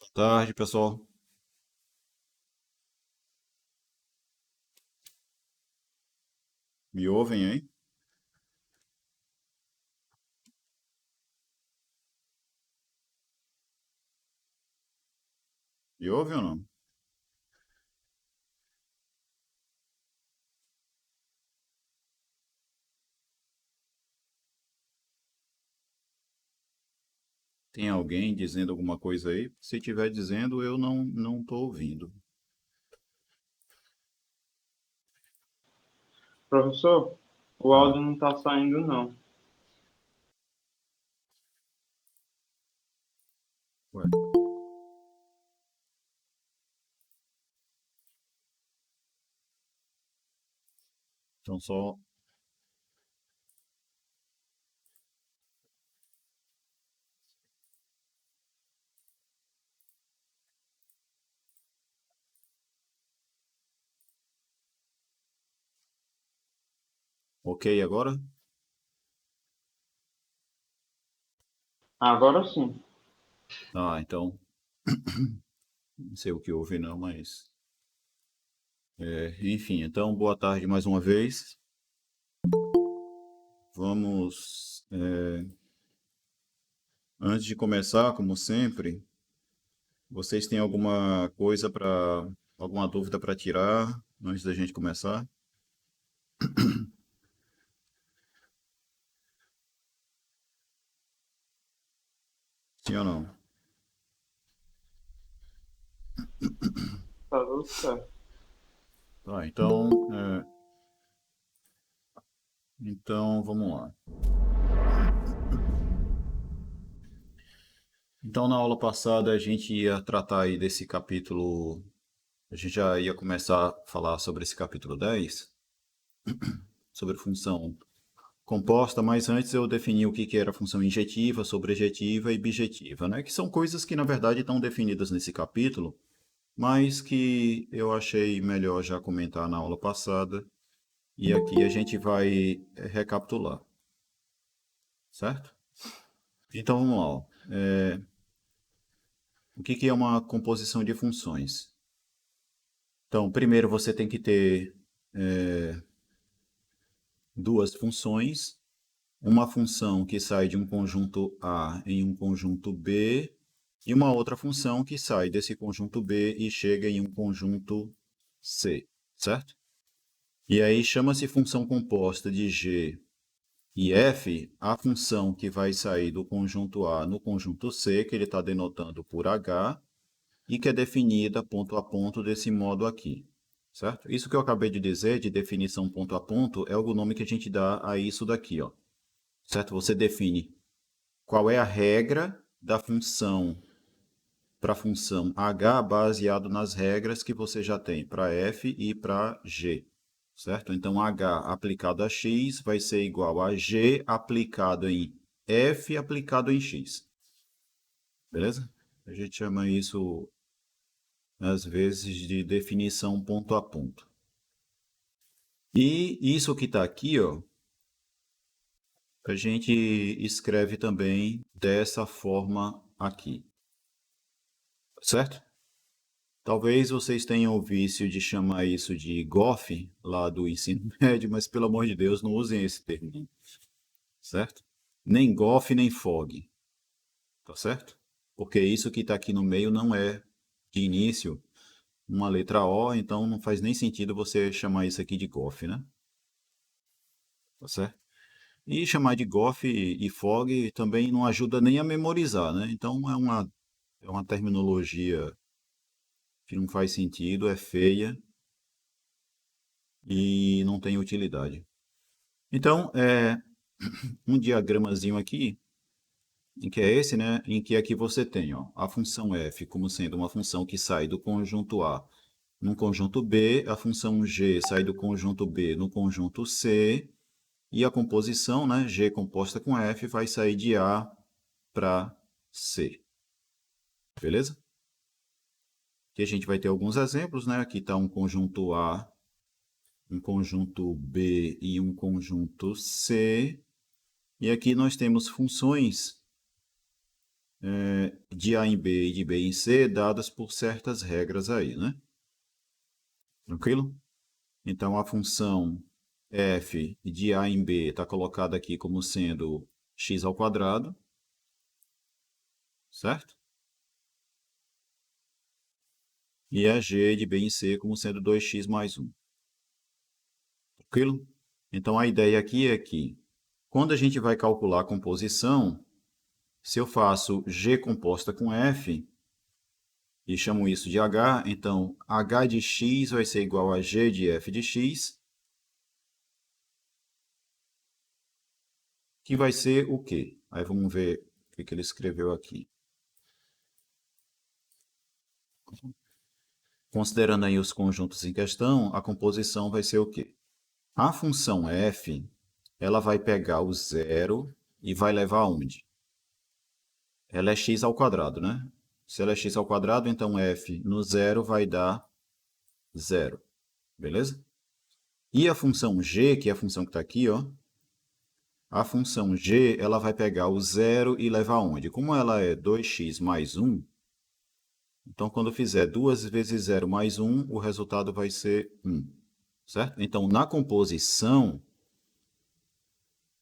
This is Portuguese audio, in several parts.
Boa tarde, pessoal. Me ouvem aí? Me ouvem ou não? Tem alguém dizendo alguma coisa aí? Se estiver dizendo, eu não estou ouvindo. Professor, o Ah, áudio não está saindo, não. ué. Então só. Ok agora? Agora sim. Ah, então. Não sei o que houve não, mas. Enfim, então boa tarde mais uma vez. Vamos. Antes de começar, como sempre, vocês têm alguma coisa para. Alguma dúvida para tirar antes da gente começar? Sim ou não? Tá tudo certo. Tá, então vamos lá. Então, na aula passada, a gente ia tratar aí desse capítulo. A gente já ia começar a falar sobre esse capítulo 10, sobre função composta, mas antes eu defini o que que era função injetiva, sobrejetiva e bijetiva, né? Que são coisas que, na verdade, estão definidas nesse capítulo, mas que eu achei melhor já comentar na aula passada. E aqui a gente vai recapitular, certo? Então, vamos lá. Ó. O que que é uma composição de funções? Então, primeiro você tem que ter duas funções, uma função que sai de um conjunto A em um conjunto B e uma outra função que sai desse conjunto B e chega em um conjunto C, certo? E aí chama-se função composta de G e F a função que vai sair do conjunto A no conjunto C, que ele está denotando por H, e que é definida ponto a ponto desse modo aqui, certo? Isso que eu acabei de dizer, de definição ponto a ponto, é o nome que a gente dá a isso daqui, ó, certo? Você define qual é a regra da função para a função h baseado nas regras que você já tem para f e para g, certo? Então, h aplicado a x vai ser igual a g aplicado em f aplicado em x, beleza? A gente chama isso às vezes de definição ponto a ponto. E isso que está aqui, ó, a gente escreve também dessa forma aqui, certo? Talvez vocês tenham o vício de chamar isso de GOF lá do ensino médio, mas pelo amor de Deus, não usem esse termo, certo? Nem GOF nem FOG, tá certo? Porque isso que está aqui no meio não é, de início, uma letra O, então não faz nem sentido você chamar isso aqui de GOF, né? Tá certo? E chamar de GOF e FOG também não ajuda nem a memorizar, né? Então é uma terminologia que não faz sentido, é feia e não tem utilidade. Então, um diagramazinho aqui, em que é esse, né? Em que aqui você tem ó, a função f como sendo uma função que sai do conjunto A no conjunto B, a função g sai do conjunto B no conjunto C, e a composição, né, G composta com F, vai sair de A para C. Beleza? Aqui a gente vai ter alguns exemplos, né? Aqui está um conjunto A, um conjunto B e um conjunto C. E aqui nós temos funções de A em B e de B em C, dadas por certas regras aí, né? Tranquilo? Então, a função f de A em B está colocada aqui como sendo x ao quadrado, certo? E a g de B em C como sendo 2x mais 1. Tranquilo? Então, a ideia aqui é que, quando a gente vai calcular a composição, se eu faço g composta com f, e chamo isso de h, então h de x vai ser igual a g de f de x, que vai ser o quê? Aí vamos ver o que ele escreveu aqui. Considerando aí os conjuntos em questão, a composição vai ser o quê? A função f, ela vai pegar o zero e vai levar aonde? Ela é x ao quadrado, né? Se ela é x ao quadrado, então f no zero vai dar zero, beleza? E a função g, que é a função que está aqui, ó, a função g, ela vai pegar o zero e levar aonde? Como ela é 2x mais 1, então quando eu fizer 2 vezes 0 mais 1, o resultado vai ser 1, certo? Então, na composição,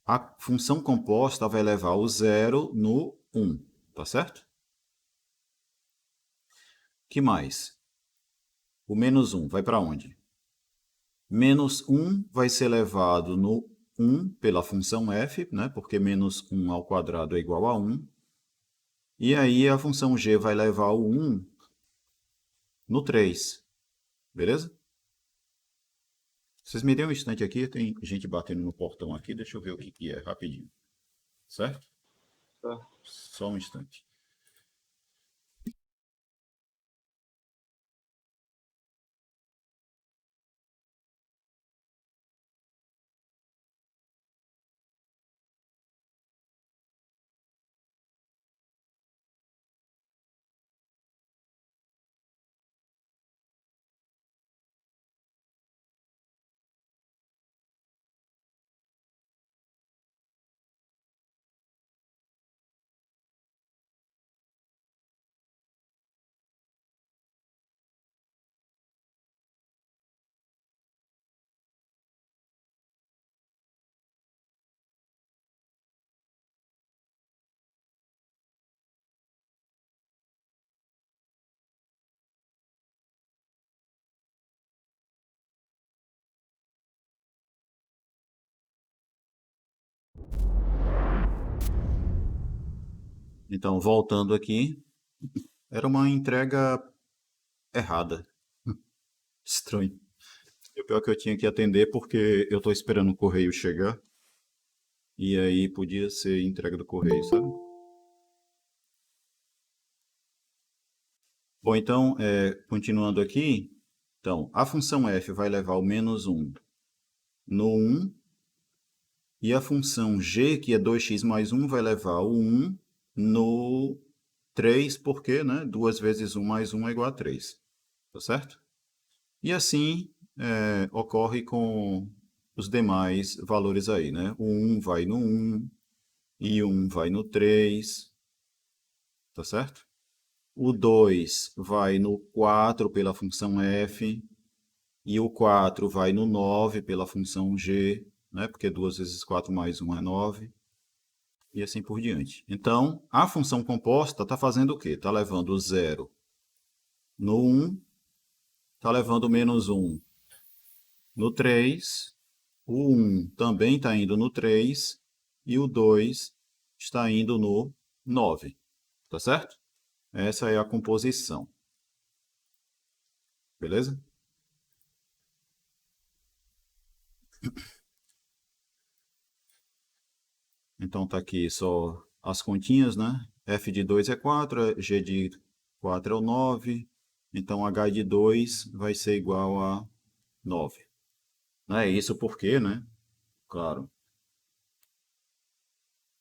a função composta vai levar o zero no 1, tá certo? Que mais? O menos 1 vai para onde? Menos 1 vai ser levado no 1 pela função f, né? Porque menos 1 ao quadrado é igual a 1. E aí a função g vai levar o 1 no 3, beleza? Vocês me dêem um instante aqui, tem gente batendo no portão aqui, deixa eu ver o que é, rapidinho. Certo? Tá. Só um instante. Então, voltando aqui, era uma entrega errada. Estranho. E o pior é que eu tinha que atender porque eu estou esperando o correio chegar. E aí podia ser entrega do correio, sabe? Bom, então, continuando aqui. Então, a função f vai levar o menos 1 no 1. E a função g, que é 2x mais 1, vai levar o 1 no 3, porque, né, 2 vezes 1 mais 1 é igual a 3. Tá certo? E assim ocorre com os demais valores aí, né? O 1 vai no 1 e 1 vai no 3, tá certo? O 2 vai no 4 pela função f e o 4 vai no 9 pela função g, né? Porque 2 vezes 4 mais 1 é 9. E assim por diante. Então, a função composta está fazendo o quê? Está levando o 0 no 1, está levando o menos 1 no 3, o 1 também está indo no 3 e o 2 está indo no 9. Tá certo? Essa é a composição. Beleza? Então, está aqui só as continhas, né? F de 2 é 4, G de 4 é o 9. Então, H de 2 vai ser igual a 9. Não é isso porque, né? Claro.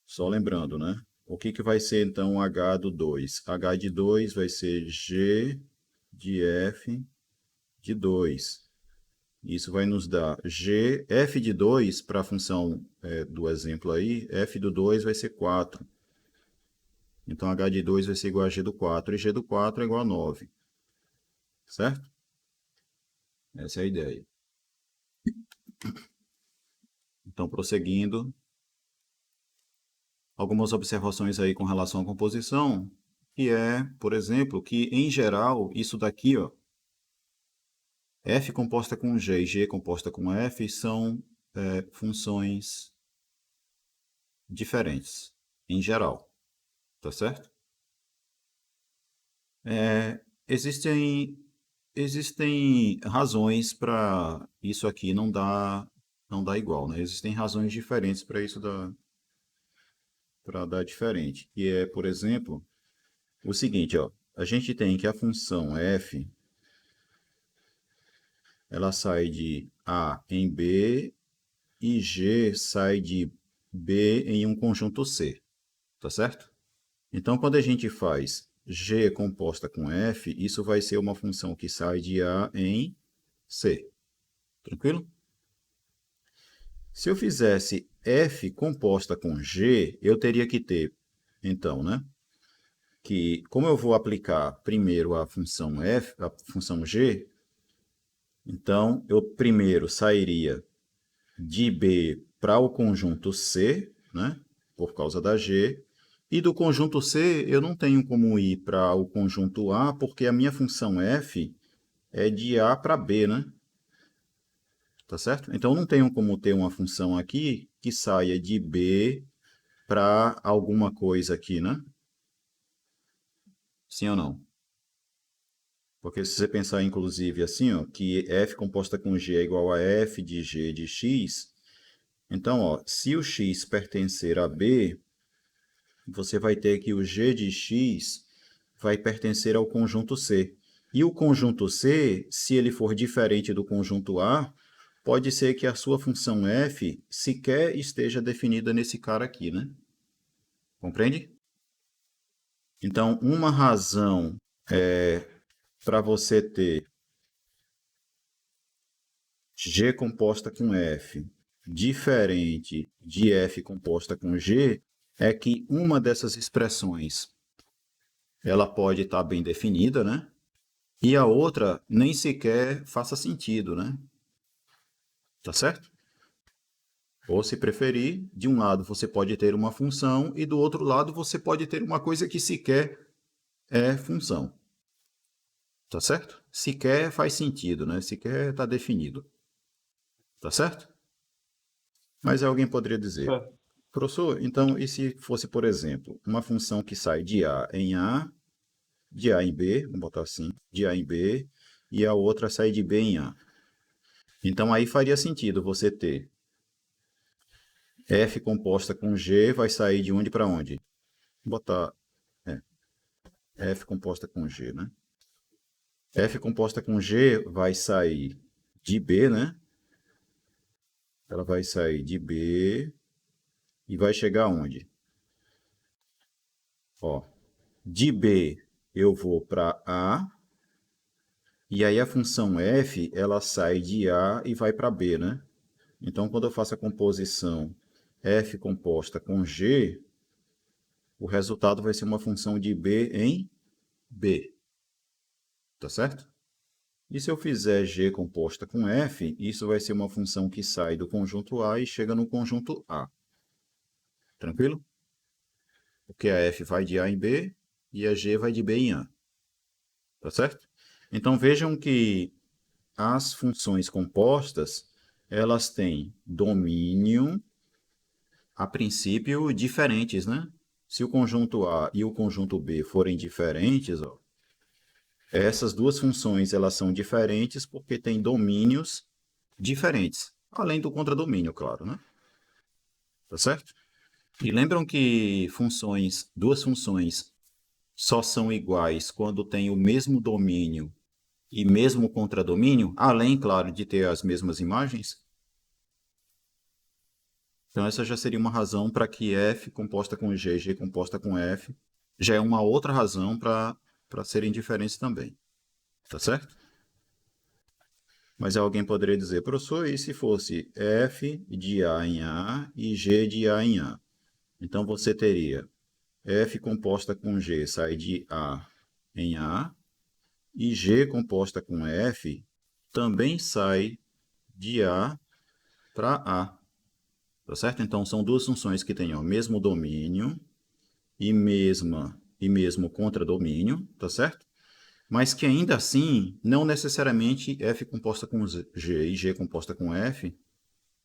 Só lembrando, né? O que vai ser então H do 2? H de 2 vai ser G de F de 2. Isso vai nos dar G, F de 2 para a função do exemplo aí, F do 2 vai ser 4. Então, h de 2 vai ser igual a g do 4, e g do 4 é igual a 9. Certo? Essa é a ideia. Então, prosseguindo, algumas observações aí com relação à composição, que é, por exemplo, que em geral, isso daqui, ó, f composta com g e g composta com f são funções diferentes, em geral, tá certo? Existem razões para isso aqui não dar igual, né? Existem razões diferentes para isso para dar diferente. Que é, por exemplo, o seguinte, ó, a gente tem que a função f ela sai de A em B e G sai de B em um conjunto C, tá certo? Então, quando a gente faz G composta com F, isso vai ser uma função que sai de A em C. Tranquilo? Se eu fizesse F composta com G, eu teria que ter, então, né? Que como eu vou aplicar primeiro a função F, a função G, então eu primeiro sairia de B para o conjunto C, né? Por causa da G. E do conjunto C, eu não tenho como ir para o conjunto A, porque a minha função f é de A para B, né? Tá certo? Então, eu não tenho como ter uma função aqui que saia de B para alguma coisa aqui, né? Sim ou não? Porque se você pensar, inclusive, assim, ó, que f composta com g é igual a f de g de x, então, ó, se o x pertencer a B, você vai ter que o g de x vai pertencer ao conjunto C. E o conjunto C, se ele for diferente do conjunto A, pode ser que a sua função f sequer esteja definida nesse cara aqui, né? Compreende? Então, uma razão para você ter g composta com f diferente de f composta com g é que uma dessas expressões ela pode estar bem definida, né? E a outra nem sequer faça sentido, né? Tá certo? Ou se preferir, de um lado você pode ter uma função e do outro lado você pode ter uma coisa que sequer é função. Tá certo? Sequer faz sentido, né? Sequer está definido. Tá certo? Mas alguém poderia dizer, Certo. professor, então e se fosse, por exemplo, uma função que sai de A em A, de A em B, vamos botar assim, de A em B, e a outra sai de B em A. Então aí faria sentido você ter f composta com g vai sair de onde para onde? Vou botar f composta com g, né? F composta com g vai sair de B, né? Ela vai sair de B e vai chegar aonde? Ó, de B eu vou para A, e aí a função f ela sai de A e vai para B, né? Então, quando eu faço a composição f composta com g, o resultado vai ser uma função de B em B. Tá certo? E se eu fizer g composta com f, isso vai ser uma função que sai do conjunto A e chega no conjunto A. Tranquilo? Porque a f vai de A em B e a g vai de B em A. Tá certo? Então vejam que as funções compostas, elas têm domínio, a princípio, diferentes, né? Se o conjunto A e o conjunto B forem diferentes, ó, essas duas funções elas são diferentes porque têm domínios diferentes, além do contradomínio, claro, né? Tá certo? E lembram que duas funções só são iguais quando têm o mesmo domínio e mesmo contradomínio, além, claro, de ter as mesmas imagens? Então essa já seria uma razão para que f composta com g, g composta com f, já é uma outra razão para serem diferentes também. Tá certo? Mas alguém poderia dizer, professor, e se fosse f de A em A e g de A em A? Então você teria f composta com g sai de A em A, e g composta com f também sai de A para A. Tá certo? Então, são duas funções que têm o mesmo domínio e mesmo contradomínio, tá certo? Mas que ainda assim, não necessariamente f composta com g e g composta com f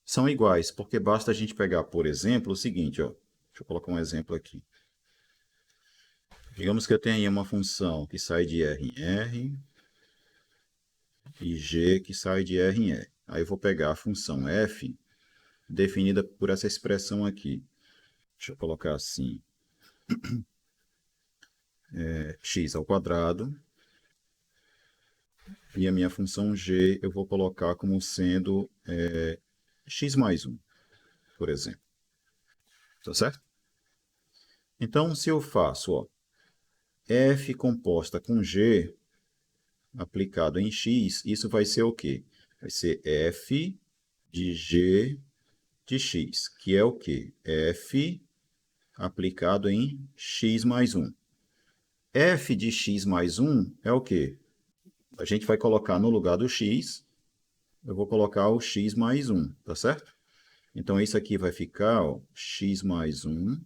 são iguais, porque basta a gente pegar, por exemplo, o seguinte, ó. Deixa eu colocar um exemplo aqui. Digamos que eu tenha aí uma função que sai de R em R e g que sai de R em R. Aí eu vou pegar a função f definida por essa expressão aqui. Deixa eu colocar assim, x ao quadrado, e a minha função g eu vou colocar como sendo x mais 1, por exemplo. Tá certo? Então, se eu faço ó, f composta com g aplicado em x, isso vai ser o quê? Vai ser f de g de x, que é o quê? F aplicado em x mais 1. F de x mais 1 é o quê? A gente vai colocar no lugar do x, eu vou colocar o x mais 1, tá certo? Então, isso aqui vai ficar ó, x mais 1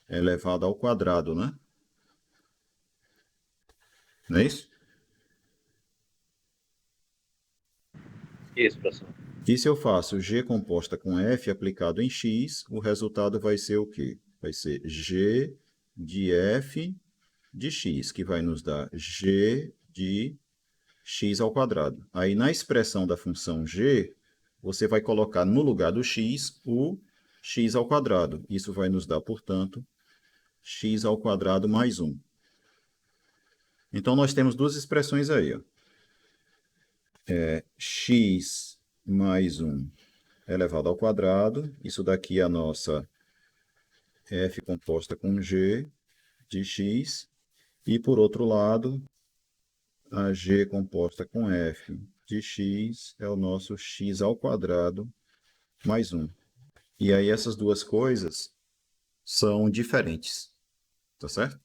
elevado ao quadrado, né? Não é isso? Isso, professor. E se eu faço g composta com f aplicado em x, o resultado vai ser o quê? Vai ser g de f de x, que vai nos dar g de x ao quadrado. Aí, na expressão da função g, você vai colocar no lugar do x o x ao quadrado. Isso vai nos dar, portanto, x ao quadrado mais 1. Então, nós temos duas expressões aí. Ó. X mais 1 elevado ao quadrado. Isso daqui é a nossa f composta com g de x. E, por outro lado, a g composta com f de x é o nosso x ao quadrado mais 1. E aí essas duas coisas são diferentes, tá certo?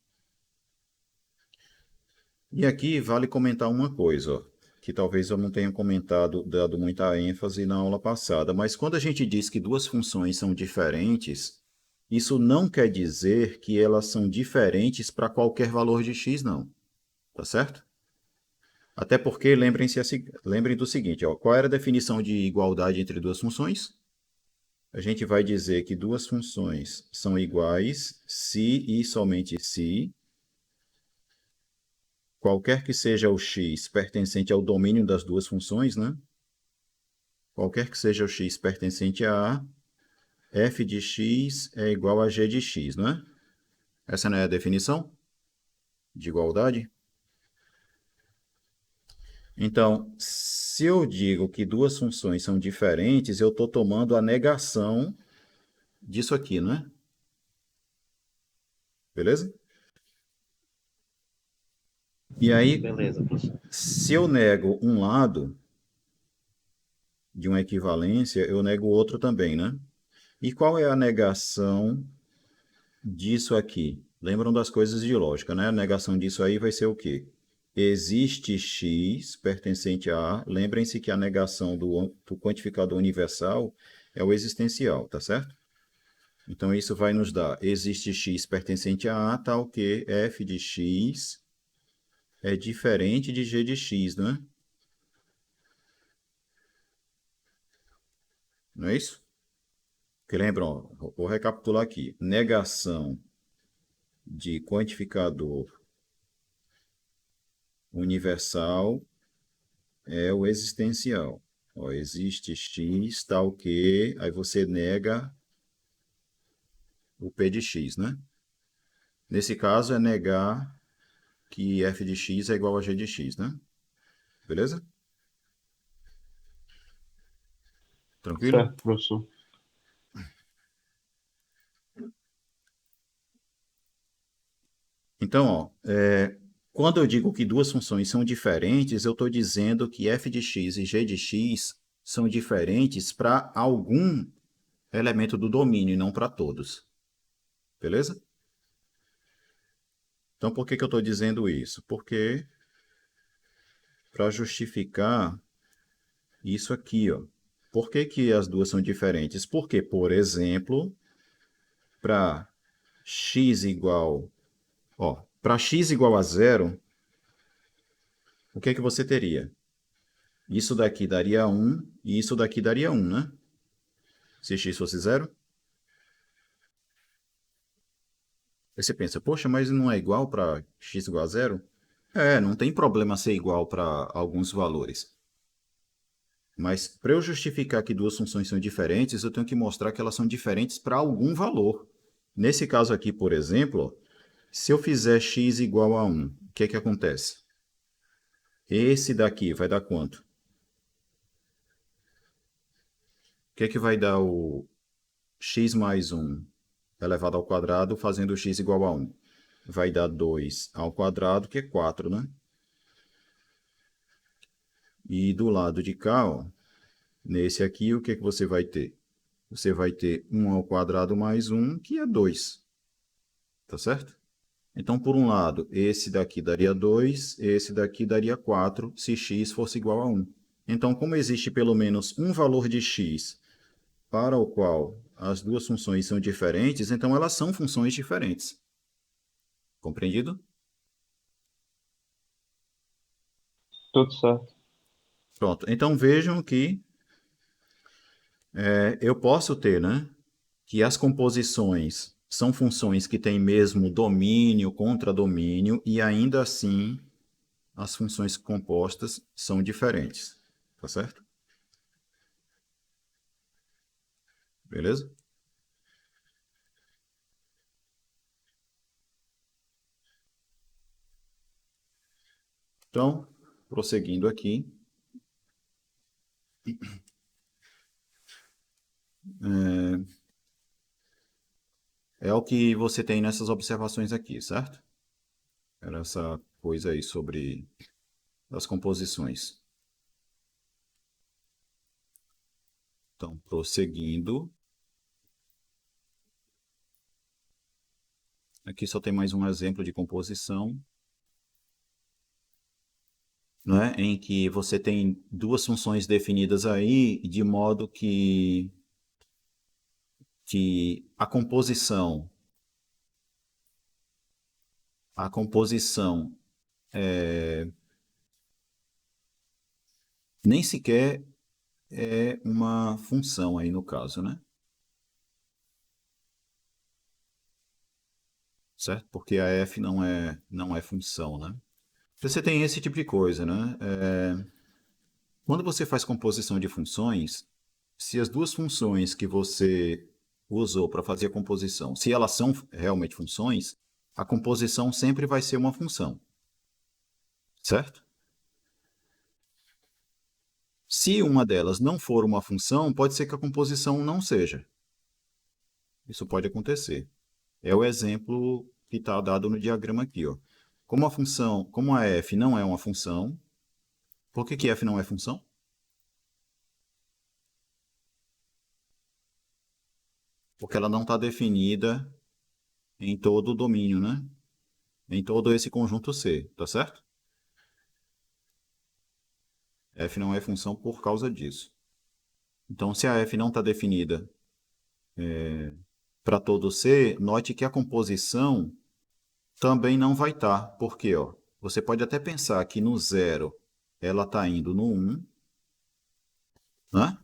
E aqui vale comentar uma coisa, ó, que talvez eu não tenha comentado, dado muita ênfase na aula passada, mas quando a gente diz que duas funções são diferentes, isso não quer dizer que elas são diferentes para qualquer valor de x, não. Tá certo? Até porque lembrem do seguinte, ó, qual era a definição de igualdade entre duas funções? A gente vai dizer que duas funções são iguais se e somente se qualquer que seja o x pertencente ao domínio das duas funções, né? Qualquer que seja o x pertencente a A, f de x é igual a g de x, não é? Essa não é a definição de igualdade? Então, se eu digo que duas funções são diferentes, eu estou tomando a negação disso aqui, não é? Beleza? E aí, Beleza, professor. se eu nego um lado de uma equivalência, eu nego o outro também, né? E qual é a negação disso aqui? Lembram das coisas de lógica, né? A negação disso aí vai ser o quê? Existe x pertencente a A. Lembrem-se que a negação do quantificador universal é o existencial, tá certo? Então, isso vai nos dar, existe x pertencente a A, tal que f de x é diferente de g de x, não é? Não é isso? Que lembram, ó, vou recapitular aqui. Negação de quantificador universal é o existencial. Ó, existe x tal que, aí você nega o p de x, né? Nesse caso é negar que f de x é igual a g de x, né? Beleza? Tranquilo? Certo, professor. Então, ó, quando eu digo que duas funções são diferentes, eu estou dizendo que f de x e g de x são diferentes para algum elemento do domínio e não para todos. Beleza? Então, por que que eu estou dizendo isso? Porque para justificar isso aqui, ó. Por que que as duas são diferentes? Porque, por exemplo, para x igual, ó, para x igual a zero, o que que você teria? Isso daqui daria 1 e isso daqui daria 1, né? Se x fosse zero. Aí você pensa, poxa, mas não é igual para x igual a zero? É, não tem problema ser igual para alguns valores. Mas para eu justificar que duas funções são diferentes, eu tenho que mostrar que elas são diferentes para algum valor. Nesse caso aqui, por exemplo, ó, se eu fizer x igual a 1, o que que acontece? Esse daqui vai dar quanto? O que que vai dar o x mais 1 elevado ao quadrado fazendo x igual a 1? Vai dar 2 ao quadrado, que é 4, né? E do lado de cá, ó, nesse aqui, o que que você vai ter? Você vai ter 1 ao quadrado mais 1, que é 2. Tá certo? Então, por um lado, esse daqui daria 2, esse daqui daria 4, se x fosse igual a 1. Então, como existe pelo menos um valor de x para o qual as duas funções são diferentes, então elas são funções diferentes. Compreendido? Tudo certo. Pronto. Então, vejam que eu posso ter, né, que as composições são funções que têm mesmo domínio, contradomínio, e ainda assim as funções compostas são diferentes. Tá certo? Beleza? Então, prosseguindo aqui, é o que você tem nessas observações aqui, certo? Era essa coisa aí sobre as composições. Então, prosseguindo, aqui só tem mais um exemplo de composição, né, em que você tem duas funções definidas aí, de modo que a composição nem sequer é uma função aí no caso, né? Certo? Porque a f não é função, né? Você tem esse tipo de coisa, né? Quando você faz composição de funções, se as duas funções que você usou para fazer a composição, se elas são realmente funções, a composição sempre vai ser uma função, certo? Se uma delas não for uma função, pode ser que a composição não seja. Isso pode acontecer. É o exemplo que está dado no diagrama aqui, ó. Como a f não é uma função, por que que f não é função? Porque ela não está definida em todo o domínio, né? Em todo esse conjunto C, tá certo? F não é função por causa disso. Então, se a f não está definida para todo C, note que a composição também não vai estar. Por quê? Ó? Você pode até pensar que no zero ela está indo no 1, né?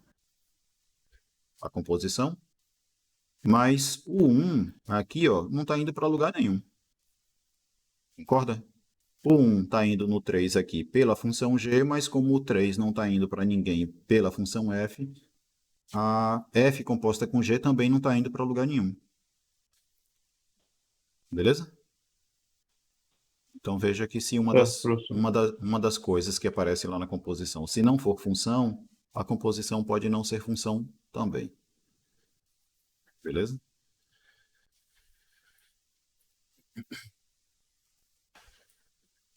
A composição. Mas o 1 aqui ó, não está indo para lugar nenhum. Concorda? O 1 está indo no 3 aqui pela função g, mas como o 3 não está indo para ninguém pela função f, a f composta com g também não está indo para lugar nenhum. Beleza? Então veja que se uma Certo, das, professor. uma das coisas que aparece lá na composição, se não for função, a composição pode não ser função também. Beleza?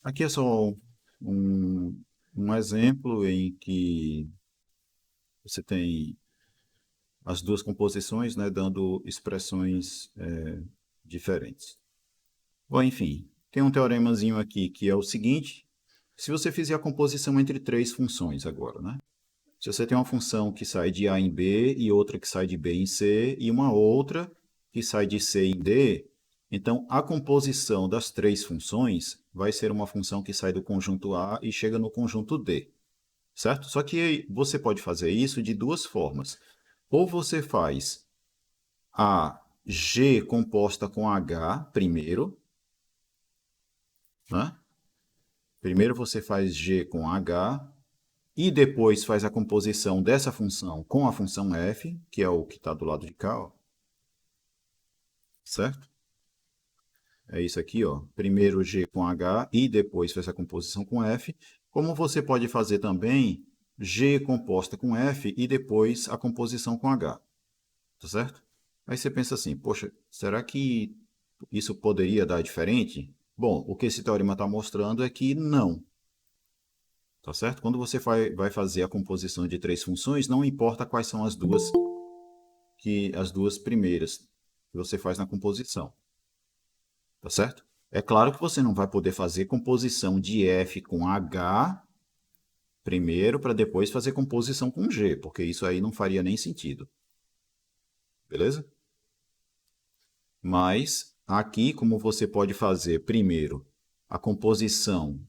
Aqui é só um exemplo em que você tem as duas composições, né, dando expressões diferentes. Bom, enfim, tem um teoremazinho aqui que é o seguinte: se você fizer a composição entre três funções agora, né? Se você tem uma função que sai de A em B e outra que sai de B em C e uma outra que sai de C em D, então a composição das três funções vai ser uma função que sai do conjunto A e chega no conjunto D, certo? Só que você pode fazer isso de duas formas. Ou você faz a G composta com H primeiro, né? Primeiro você faz G com H e depois faz a composição dessa função com a função f, que é o que está do lado de cá, ó. Certo? É isso aqui, ó. Primeiro G com H e depois faz a composição com f. Como você pode fazer também G composta com f e depois a composição com H. Tá certo? Aí você pensa assim, poxa, será que isso poderia dar diferente? Bom, o que esse teorema está mostrando é que não. Tá certo? Quando você vai fazer a composição de três funções, não importa quais são as duas primeiras que você faz na composição. Tá certo? É claro que você não vai poder fazer composição de f com h primeiro para depois fazer composição com g, porque isso aí não faria nem sentido. Beleza? Mas aqui, como você pode fazer primeiro a composição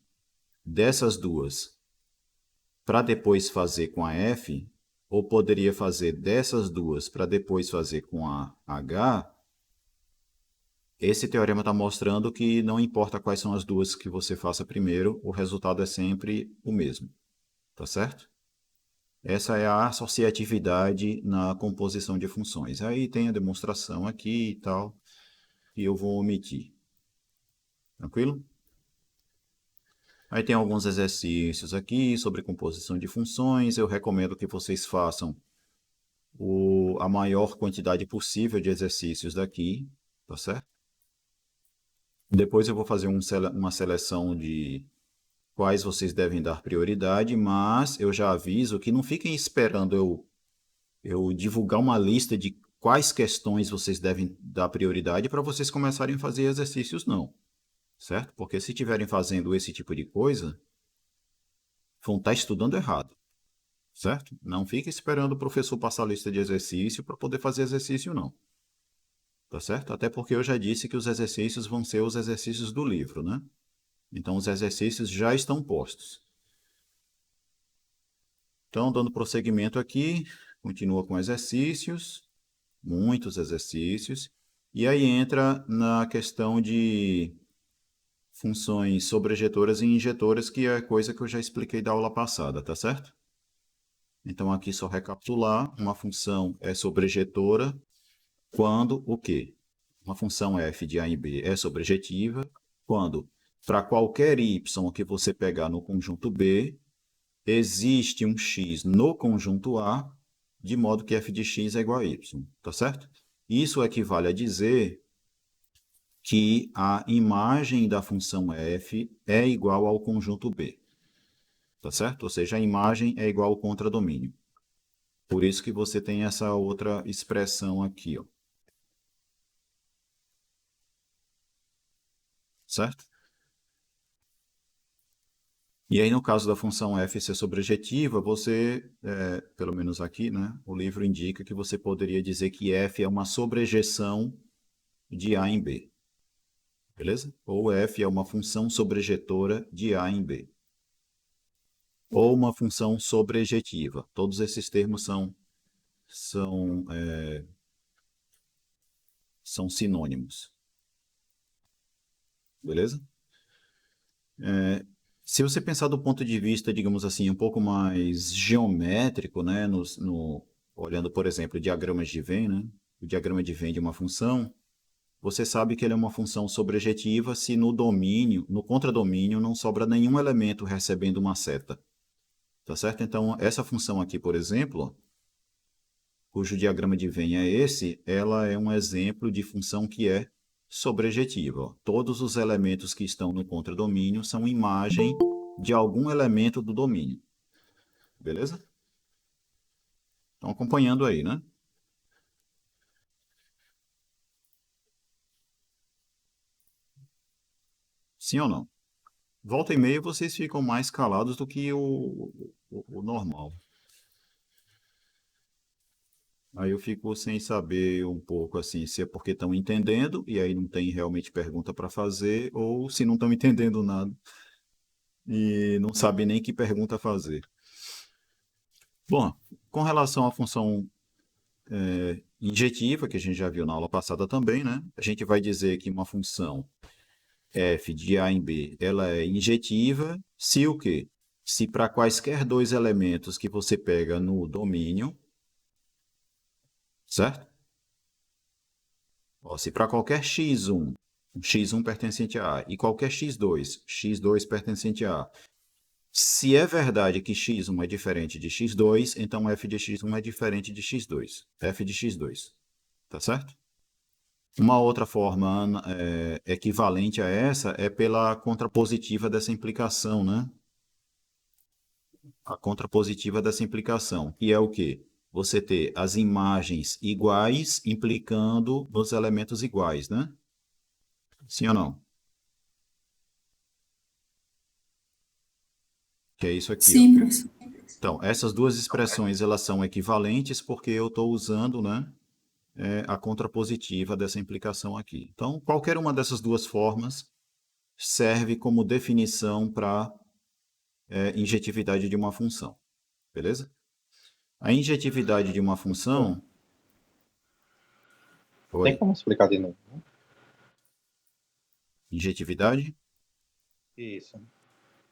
dessas duas para depois fazer com a f, ou poderia fazer dessas duas para depois fazer com a h, esse teorema está mostrando que não importa quais são as duas que você faça primeiro, o resultado é sempre o mesmo. Tá certo? Essa é a associatividade na composição de funções. Aí tem a demonstração aqui e tal, que eu vou omitir. Tranquilo? Aí tem alguns exercícios aqui sobre composição de funções. Eu recomendo que vocês façam a maior quantidade possível de exercícios daqui, tá certo? Depois eu vou fazer uma seleção de quais vocês devem dar prioridade, mas eu já aviso que não fiquem esperando eu divulgar uma lista de quais questões vocês devem dar prioridade para vocês começarem a fazer exercícios, não. Certo? Porque se estiverem fazendo esse tipo de coisa, vão estar estudando errado. Certo? Não fique esperando o professor passar a lista de exercício para poder fazer exercício, não. Tá certo? Até porque eu já disse que os exercícios vão ser os exercícios do livro, né? Então, os exercícios já estão postos. Então, dando prosseguimento aqui, continua com exercícios, muitos exercícios, e aí entra na questão de funções sobrejetoras e injetoras, que é coisa que eu já expliquei da aula passada, tá certo? Então, aqui só recapitular, uma função é sobrejetora quando o quê? Uma função f de a em b é sobrejetiva quando, para qualquer y que você pegar no conjunto B, existe um x no conjunto A, de modo que f de x é igual a y, tá certo? Isso equivale a dizer que a imagem da função f é igual ao conjunto B, tá certo? Ou seja, a imagem é igual ao contradomínio. Por isso que você tem essa outra expressão aqui, ó. Certo? E aí, no caso da função f ser sobrejetiva, você, pelo menos aqui, né, o livro indica que você poderia dizer que f é uma sobrejeção de A em B. Beleza? Ou f é uma função sobrejetora de A em B. Ou uma função sobrejetiva. Todos esses termos são sinônimos. Beleza? Se você pensar do ponto de vista, digamos assim, um pouco mais geométrico, né, olhando, por exemplo, diagramas de Venn, né, o diagrama de Venn de uma função, você sabe que ele é uma função sobrejetiva se no domínio, no contradomínio, não sobra nenhum elemento recebendo uma seta. Tá certo? Então, essa função aqui, por exemplo, cujo diagrama de Venn é esse, ela é um exemplo de função que é sobrejetiva. Ó. Todos os elementos que estão no contradomínio são imagem de algum elemento do domínio. Beleza? Estão acompanhando aí, né? Sim ou não? Volta e meia vocês ficam mais calados do que o normal. Aí eu fico sem saber um pouco assim, se é porque estão entendendo e aí não tem realmente pergunta para fazer, ou se não estão entendendo nada e não sabem nem que pergunta fazer. Bom, com relação à função injetiva, que a gente já viu na aula passada também, né? A gente vai dizer que uma função f de a em b, ela é injetiva se o quê? Se para quaisquer dois elementos que você pega no domínio, certo? Ó, se para qualquer x1 pertencente a A, e qualquer x2 pertencente a A, se é verdade que x1 é diferente de x2, então f de x1 é diferente de x2, f de x2, tá certo? Uma outra forma equivalente a essa é pela contrapositiva dessa implicação, né? A contrapositiva dessa implicação, que é o quê? Você ter as imagens iguais implicando nos elementos iguais, né? Sim ou não? Que é isso aqui, ó. Sim, professor. Então, essas duas expressões elas são equivalentes porque eu estou usando, né, a contrapositiva dessa implicação aqui. Então, qualquer uma dessas duas formas serve como definição para injetividade de uma função, beleza? A injetividade de uma Professor, função... tem Oi. como explicar de novo? Injetividade? Isso.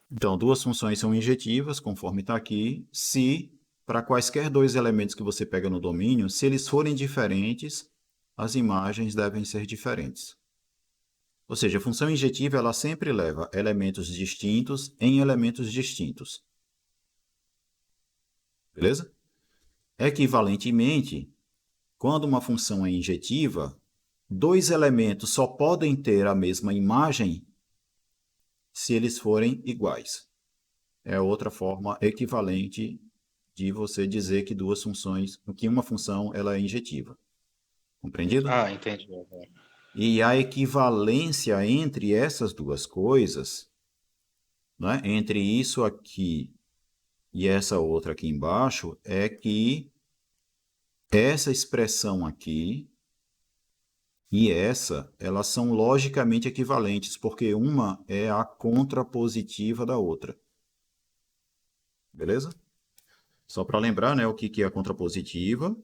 Então, duas funções são injetivas, conforme está aqui, se, para quaisquer dois elementos que você pega no domínio, se eles forem diferentes, as imagens devem ser diferentes. Ou seja, a função injetiva ela sempre leva elementos distintos em elementos distintos. Beleza? Equivalentemente, quando uma função é injetiva, dois elementos só podem ter a mesma imagem se eles forem iguais. É outra forma equivalente de você dizer que duas funções, que uma função ela é injetiva. Compreendido? Ah, entendi agora. E a equivalência entre essas duas coisas, né, entre isso aqui e essa outra aqui embaixo, é que essa expressão aqui e essa, elas são logicamente equivalentes, porque uma é a contrapositiva da outra. Beleza? Só para lembrar, né, o que é a contrapositiva.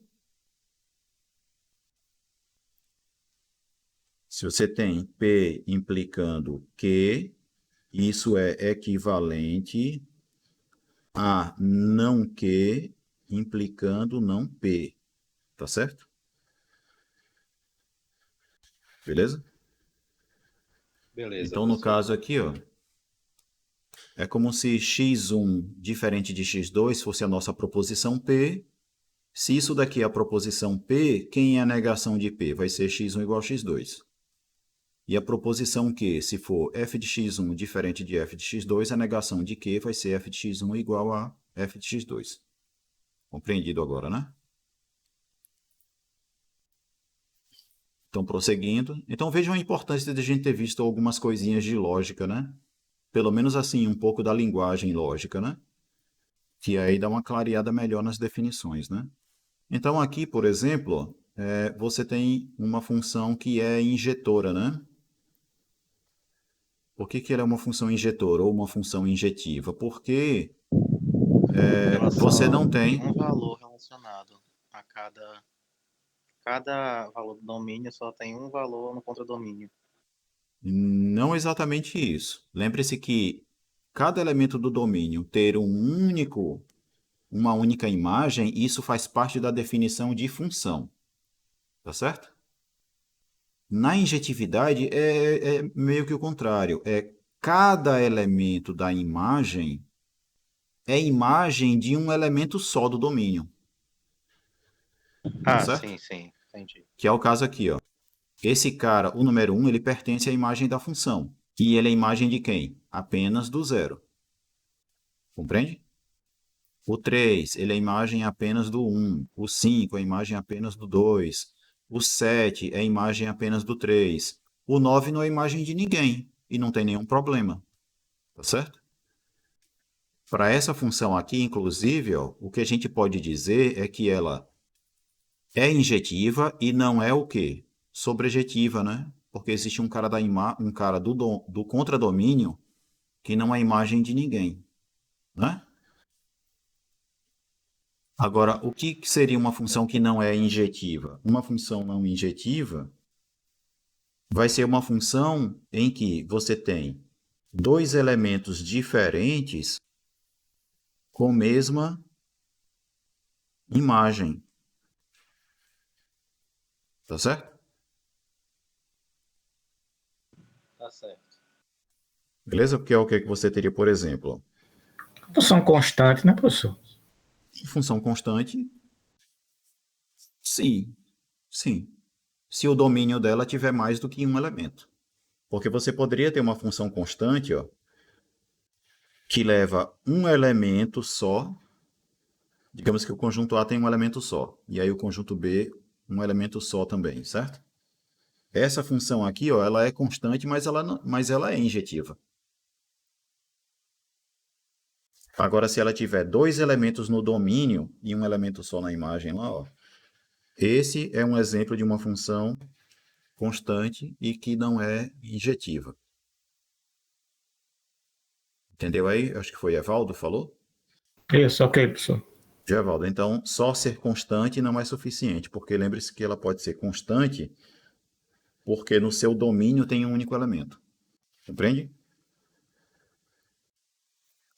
Se você tem P implicando Q, isso é equivalente a não Q implicando não P. Tá certo? Beleza? Beleza, Então, no professor. caso aqui, ó, é como se x1 diferente de x2 fosse a nossa proposição P. Se isso daqui é a proposição P, quem é a negação de P? Vai ser x1 igual a x2. E a proposição Q, se for f de x1 diferente de f de x2, a negação de Q vai ser f de x1 igual a f de x2. Compreendido agora, né? Então, prosseguindo. Então, vejam a importância de a gente ter visto algumas coisinhas de lógica, né? Pelo menos assim, um pouco da linguagem lógica, né? Que aí dá uma clareada melhor nas definições, né? Então, aqui, por exemplo, você tem uma função que é injetora, né? Por que ela é uma função injetora ou uma função injetiva? Porque Ela você só não tem tem... um valor relacionado a cada valor do domínio só tem um valor no contradomínio. Não exatamente isso. Lembre-se que cada elemento do domínio ter uma única imagem, isso faz parte da definição de função. Tá certo? Na injetividade é meio que o contrário. Cada elemento da imagem é imagem de um elemento só do domínio. Tá Ah, certo? sim, entendi. Que é o caso aqui, ó. Esse cara, o número 1, ele pertence à imagem da função. E ele é imagem de quem? Apenas do zero. Compreende? O 3, ele é imagem apenas do 1. O 5 é imagem apenas do 2. O 7 é imagem apenas do 3. O 9 não é imagem de ninguém. e não tem nenhum problema, tá certo? Para essa função aqui, inclusive, ó, o que a gente pode dizer é que ela é injetiva e não é o quê? Sobrejetiva, né? Porque existe um cara, um cara do contradomínio que não é imagem de ninguém, né? Agora, o que seria uma função que não é injetiva? Uma função não injetiva vai ser uma função em que você tem dois elementos diferentes com mesma imagem. Tá certo? Tá certo. Beleza? Porque é o que você teria, por exemplo, Função constante, né, professor? função constante. Sim, sim. Se o domínio dela tiver mais do que um elemento. Porque você poderia ter uma função constante, ó, que leva um elemento só. Digamos que o conjunto A tem um elemento só. E aí o conjunto B, um elemento só também, certo? Essa função aqui, ó, ela é constante, mas ela é injetiva. Agora, se ela tiver dois elementos no domínio e um elemento só na imagem lá, ó, esse é um exemplo de uma função constante e que não é injetiva. Entendeu aí? Acho que foi Evaldo falou. Isso, ok, professor. Evaldo, então só ser constante não é suficiente, porque lembre-se que ela pode ser constante porque no seu domínio tem um único elemento. Compreende?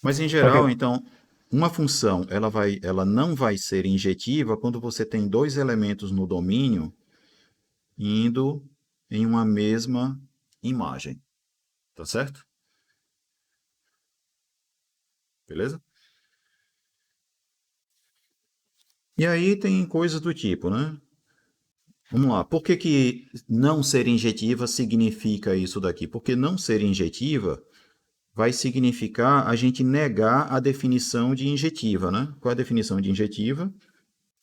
Mas em geral, Ok. então, uma função ela não vai ser injetiva quando você tem dois elementos no domínio indo em uma mesma imagem. Tá certo? Beleza? E aí tem coisas do tipo, né? Vamos lá. Por que não ser injetiva significa isso daqui? Porque não ser injetiva vai significar a gente negar a definição de injetiva, né? Qual é a definição de injetiva?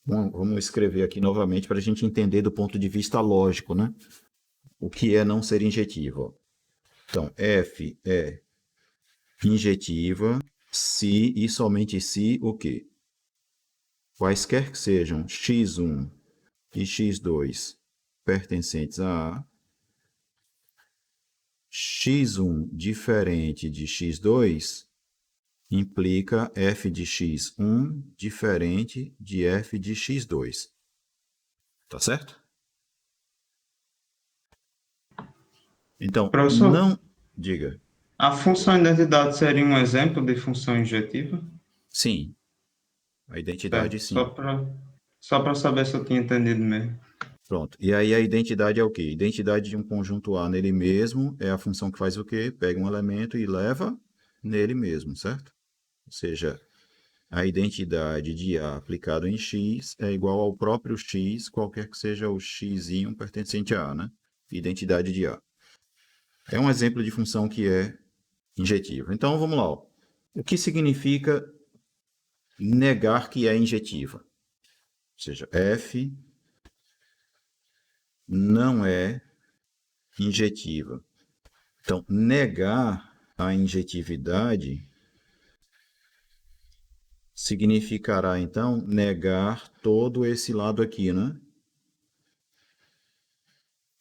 Bom, vamos escrever aqui novamente para a gente entender do ponto de vista lógico, né? O que é não ser injetiva? Então, F é injetiva se e somente se o quê? Quaisquer que sejam x1 e x2 pertencentes a A, x1 diferente de x2 implica f de x1 diferente de f de x2. Tá certo? Então, Professor, não... Diga. a função identidade seria um exemplo de função injetiva? Sim. A identidade, Certo, sim. só para saber se eu tinha entendido mesmo. Pronto. E aí a identidade é o quê? Identidade de um conjunto A nele mesmo é a função que faz o quê? Pega um elemento e leva nele mesmo, certo? Ou seja, a identidade de A aplicado em X é igual ao próprio X, qualquer que seja o X1 pertencente a A, né? Identidade de A. É um exemplo de função que é injetiva. Então, vamos lá. Ó. O que significa negar que é injetiva? Ou seja, F não é injetiva. Então, negar a injetividade significará, então, negar todo esse lado aqui, né?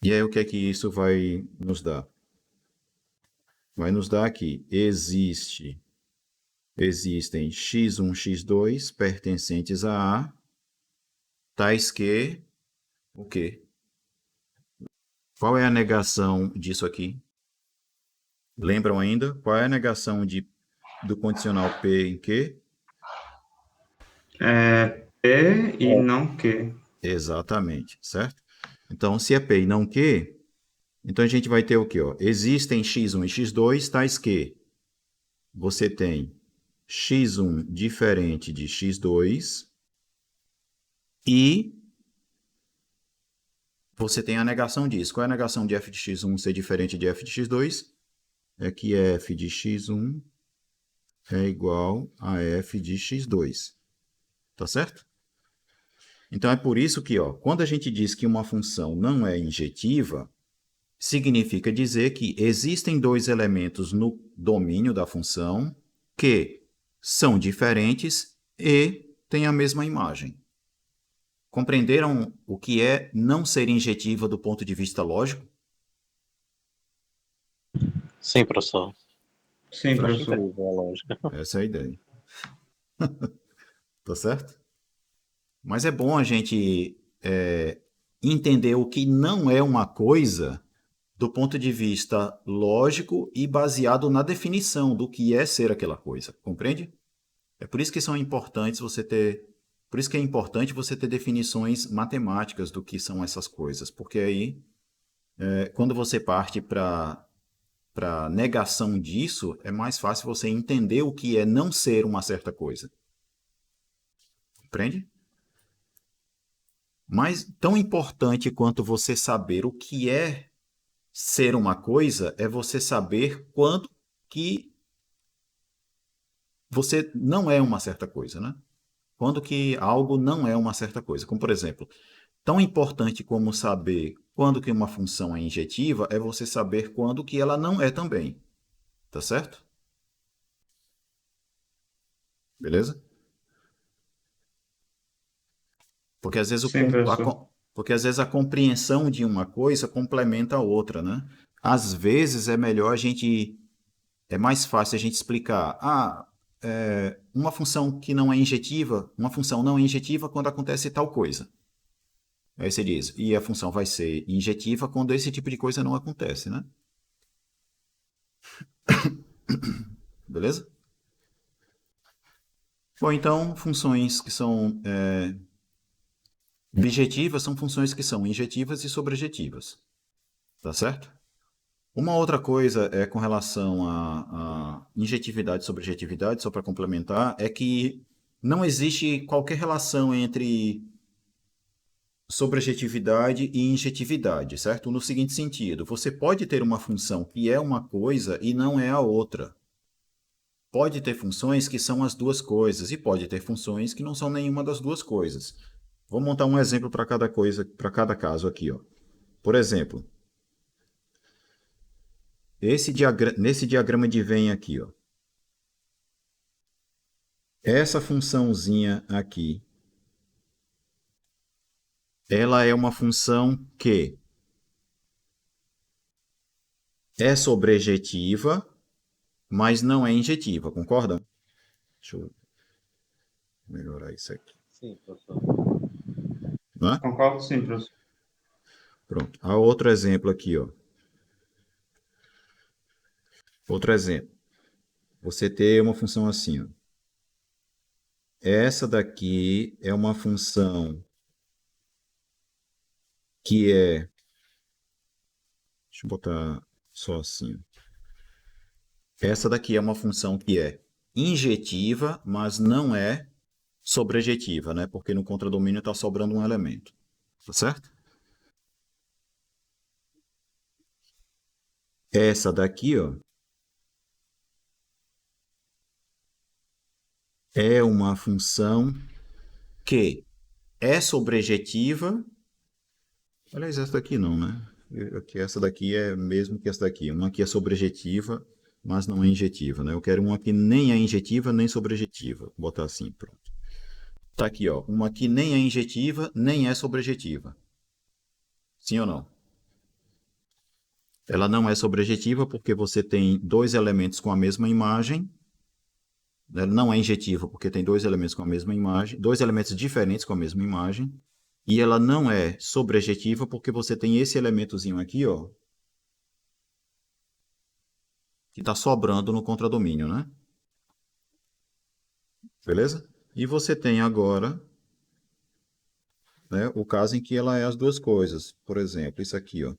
E aí, o que é que isso vai nos dar? Vai nos dar aqui, existem x1, x2 pertencentes a A, tais que, o quê? Qual é a negação disso aqui? Lembram ainda? Qual é a negação do condicional P em Q? É P e não Q. Exatamente, certo? Então, se é P e não Q, então a gente vai ter o quê? Ó? Existem x1 e x2 tais que você tem x1 diferente de x2 e você tem a negação disso. Qual é a negação de f de x1 ser diferente de f de x2? É que f de x1 é igual a f de x2. Tá certo? Então é por isso que, ó, quando a gente diz que uma função não é injetiva, significa dizer que existem dois elementos no domínio da função que são diferentes e têm a mesma imagem. Compreenderam o que é não ser injetiva do ponto de vista lógico? Sim, professor. Sim, Acho professor. incrível a lógica. Essa é a ideia. Tá certo? Mas é bom a gente entender o que não é uma coisa do ponto de vista lógico e baseado na definição do que é ser aquela coisa. Compreende? É por isso que são importantes você ter. Por isso que é importante você ter definições matemáticas do que são essas coisas. Porque aí, quando você parte para negação disso, é mais fácil você entender o que é não ser uma certa coisa. Compreende? Mas tão importante quanto você saber o que é ser uma coisa é você saber quando que você não é uma certa coisa, né? Quando que algo não é uma certa coisa. Como, por exemplo, tão importante como saber quando que uma função é injetiva é você saber quando que ela não é também. Tá certo? Beleza? Porque às vezes, Sim, professor. porque às vezes a compreensão de uma coisa complementa a outra, né? Às vezes é melhor a gente. É mais fácil a gente explicar. Uma função que não é injetiva, uma função não é injetiva quando acontece tal coisa. Aí você diz, e a função vai ser injetiva quando esse tipo de coisa não acontece, né? Beleza? Bom, então, funções que são bijetivas são funções que são injetivas e sobrejetivas. Tá certo? Uma outra coisa é com relação a injetividade e sobrejetividade, só para complementar, é que não existe qualquer relação entre sobrejetividade e injetividade, certo? No seguinte sentido, você pode ter uma função que é uma coisa e não é a outra. Pode ter funções que são as duas coisas e pode ter funções que não são nenhuma das duas coisas. Vou montar um exemplo para cada coisa, para cada caso aqui, ó. Por exemplo, nesse diagrama de Venn aqui, ó. Essa funçãozinha aqui, ela é uma função que é sobrejetiva, mas não é injetiva, concordam? Deixa eu melhorar isso aqui. Sim, professor. Não é? Concordo, sim, professor. Pronto. Há outro exemplo aqui, ó. Outro exemplo. Você tem uma função assim, ó. Essa daqui é uma função que é. Deixa eu botar só assim. Essa daqui é uma função que é injetiva, mas não é sobrejetiva, né? Porque no contradomínio está sobrando um elemento. Tá certo? Essa daqui, ó, é uma função que é sobrejetiva. Aliás, essa daqui não, né? Essa daqui é mesmo que essa daqui. Uma aqui é sobrejetiva, mas não é injetiva, né? Eu quero uma que nem é injetiva, nem sobrejetiva. Vou botar assim, pronto. Tá aqui, ó. Uma que nem é injetiva, nem é sobrejetiva. Sim ou não? Ela não é sobrejetiva porque você tem dois elementos com a mesma imagem. Ela não é injetiva porque tem dois elementos com a mesma imagem, dois elementos diferentes com a mesma imagem. E ela não é sobrejetiva porque você tem esse elementozinho aqui, ó, que está sobrando no contradomínio, né? Beleza? E você tem agora, né, o caso em que ela é as duas coisas. Por exemplo, isso aqui, ó.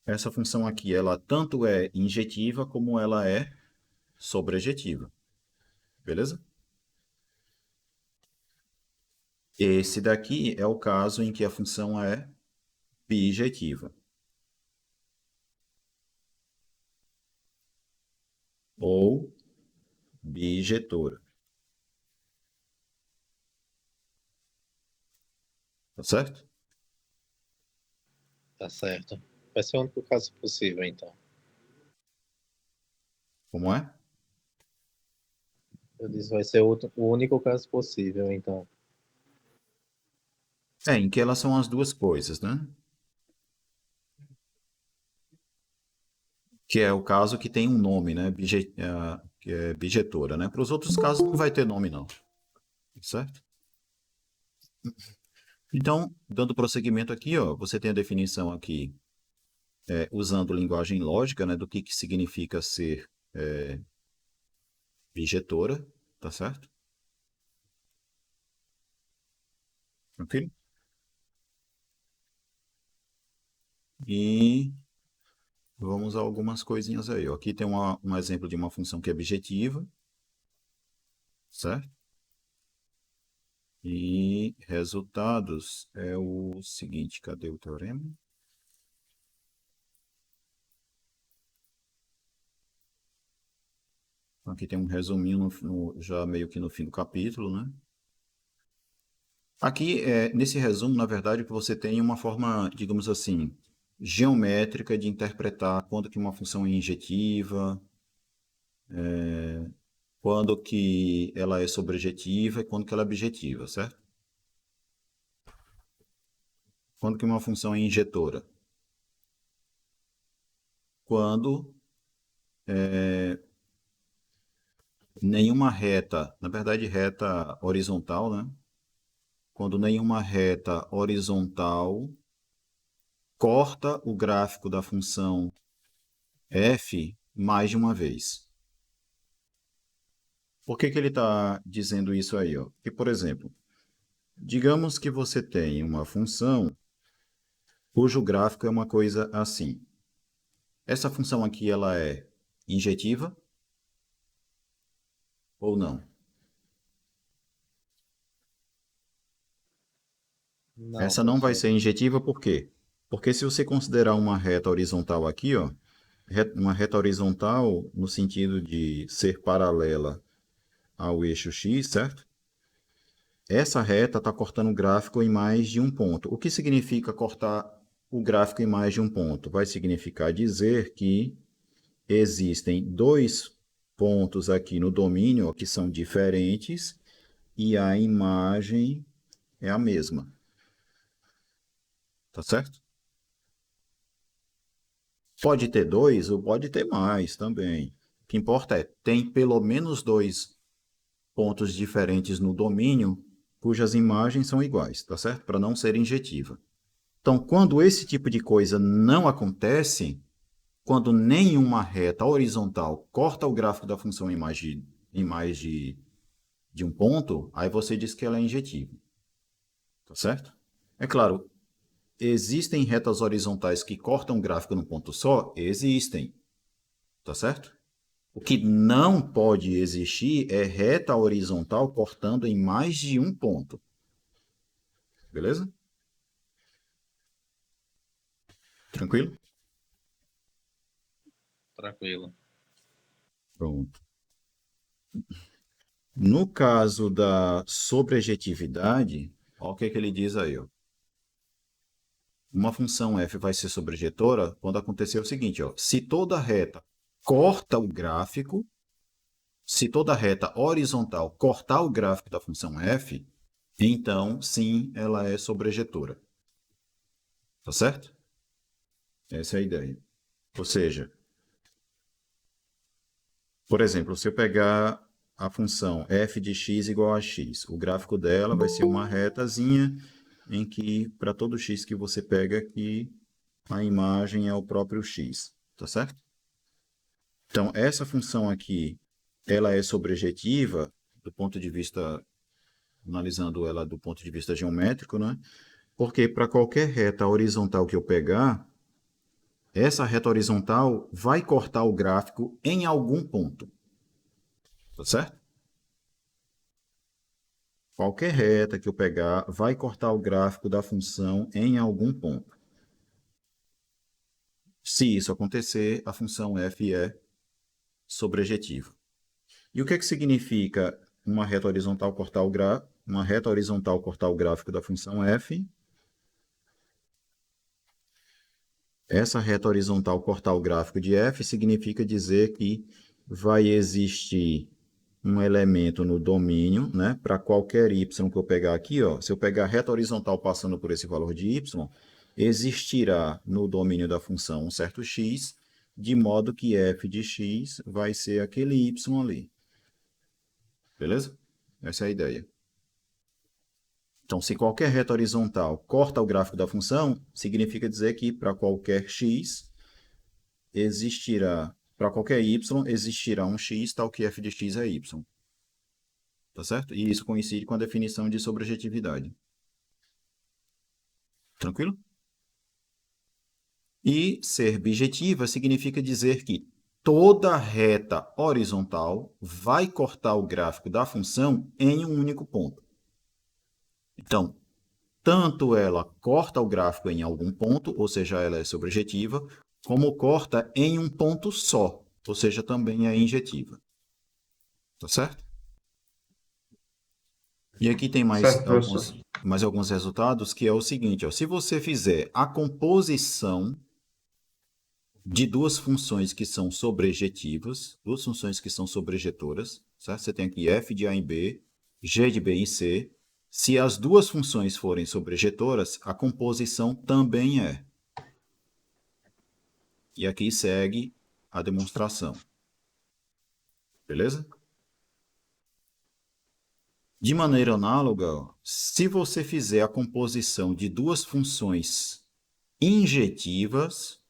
Essa função aqui, ela tanto é injetiva como ela é sobrejetiva. Beleza? Esse daqui é o caso em que a função é bijetiva. Ou bijetora. Tá certo? Tá certo. Vai ser o único caso possível, então. Como é? Eu disse, vai ser o único caso possível, então. Em que elas são as duas coisas, né? Que é o caso que tem um nome, né? Que é bijetora, né? Para os outros casos não vai ter nome, não. Certo? Então, dando prosseguimento aqui, ó, você tem a definição aqui, usando linguagem lógica, né? Do que significa ser bijetora, tá certo? Tranquilo? E vamos a algumas coisinhas aí, ó. Aqui tem um exemplo de uma função que é bijetiva, certo? E resultados é o seguinte, cadê o teorema? Aqui tem um resuminho já meio que no fim do capítulo, né? Aqui, nesse resumo, na verdade, o que você tem é uma forma, digamos assim, geométrica de interpretar quando que uma função é injetiva, quando que ela é sobrejetiva e quando que ela é bijetiva, certo? Quando que uma função é injetora? Quando nenhuma reta, na verdade reta horizontal, né? Quando nenhuma reta horizontal corta o gráfico da função f mais de uma vez. Por que que ele está dizendo isso aí? Ó? Que, por exemplo, digamos que você tem uma função cujo gráfico é uma coisa assim. Essa função aqui ela é injetiva ou não? Não, Essa não vai professor. ser injetiva por quê? Porque se você considerar uma reta horizontal aqui, ó, uma reta horizontal no sentido de ser paralela ao eixo x, certo? Essa reta está cortando o gráfico em mais de um ponto. O que significa cortar o gráfico em mais de um ponto? Vai significar dizer que existem dois pontos aqui no domínio ó, que são diferentes e a imagem é a mesma. Tá certo? Pode ter dois ou pode ter mais também. O que importa é, tem pelo menos dois pontos diferentes no domínio cujas imagens são iguais, tá certo? Para não ser injetiva. Então, quando esse tipo de coisa não acontece, quando nenhuma reta horizontal corta o gráfico da função em mais de um ponto, aí você diz que ela é injetiva. Tá certo? É claro, existem retas horizontais que cortam o gráfico num ponto só? Existem. Tá certo? O que não pode existir é reta horizontal cortando em mais de um ponto. Beleza? Tranquilo? Tranquilo. Pronto. No caso da sobrejetividade, olha o que que ele diz aí. Ó. Uma função f vai ser sobrejetora quando acontecer o seguinte. Ó, se toda reta corta o gráfico, se toda reta horizontal cortar o gráfico da função f, então sim, ela é sobrejetora. Tá certo? Essa é a ideia. Ou seja, por exemplo, se eu pegar a função f de x igual a x, o gráfico dela vai ser uma retazinha em que, para todo x que você pega aqui, a imagem é o próprio x, tá certo? Então, essa função aqui, ela é sobrejetiva, do ponto de vista, analisando ela do ponto de vista geométrico, né? Porque para qualquer reta horizontal que eu pegar, essa reta horizontal vai cortar o gráfico em algum ponto, tá certo? Qualquer reta que eu pegar vai cortar o gráfico da função em algum ponto. Se isso acontecer, a função f é sobrejetiva. E o que significa uma reta horizontal cortar o gráfico da função f? essa reta horizontal cortar o gráfico de f significa dizer que vai existir um elemento no domínio, né, para qualquer y que eu pegar aqui, ó, se eu pegar a reta horizontal passando por esse valor de y, existirá no domínio da função um certo x, de modo que f de x vai ser aquele y ali. Beleza? Essa é a ideia. Então, se qualquer reta horizontal corta o gráfico da função, significa dizer que para qualquer x existirá, para qualquer y existirá um x tal que f de x é y. Tá certo? E isso coincide com a definição de sobrejetividade. Tranquilo? E ser bijetiva significa dizer que toda reta horizontal vai cortar o gráfico da função em um único ponto. Então, tanto ela corta o gráfico em algum ponto, ou seja, ela é sobrejetiva, como corta em um ponto só, ou seja, também é injetiva. Tá certo? E aqui tem Certo, professor. mais alguns resultados, que é o seguinte, ó, se você fizer a composição de duas funções que são sobrejetivas, duas funções que são sobrejetoras, certo? Você tem aqui f de a em b, g de b em c. Se as duas funções forem sobrejetoras, a composição também é. E aqui segue a demonstração. Beleza? De maneira análoga, ó, se você fizer a composição de duas funções injetivas,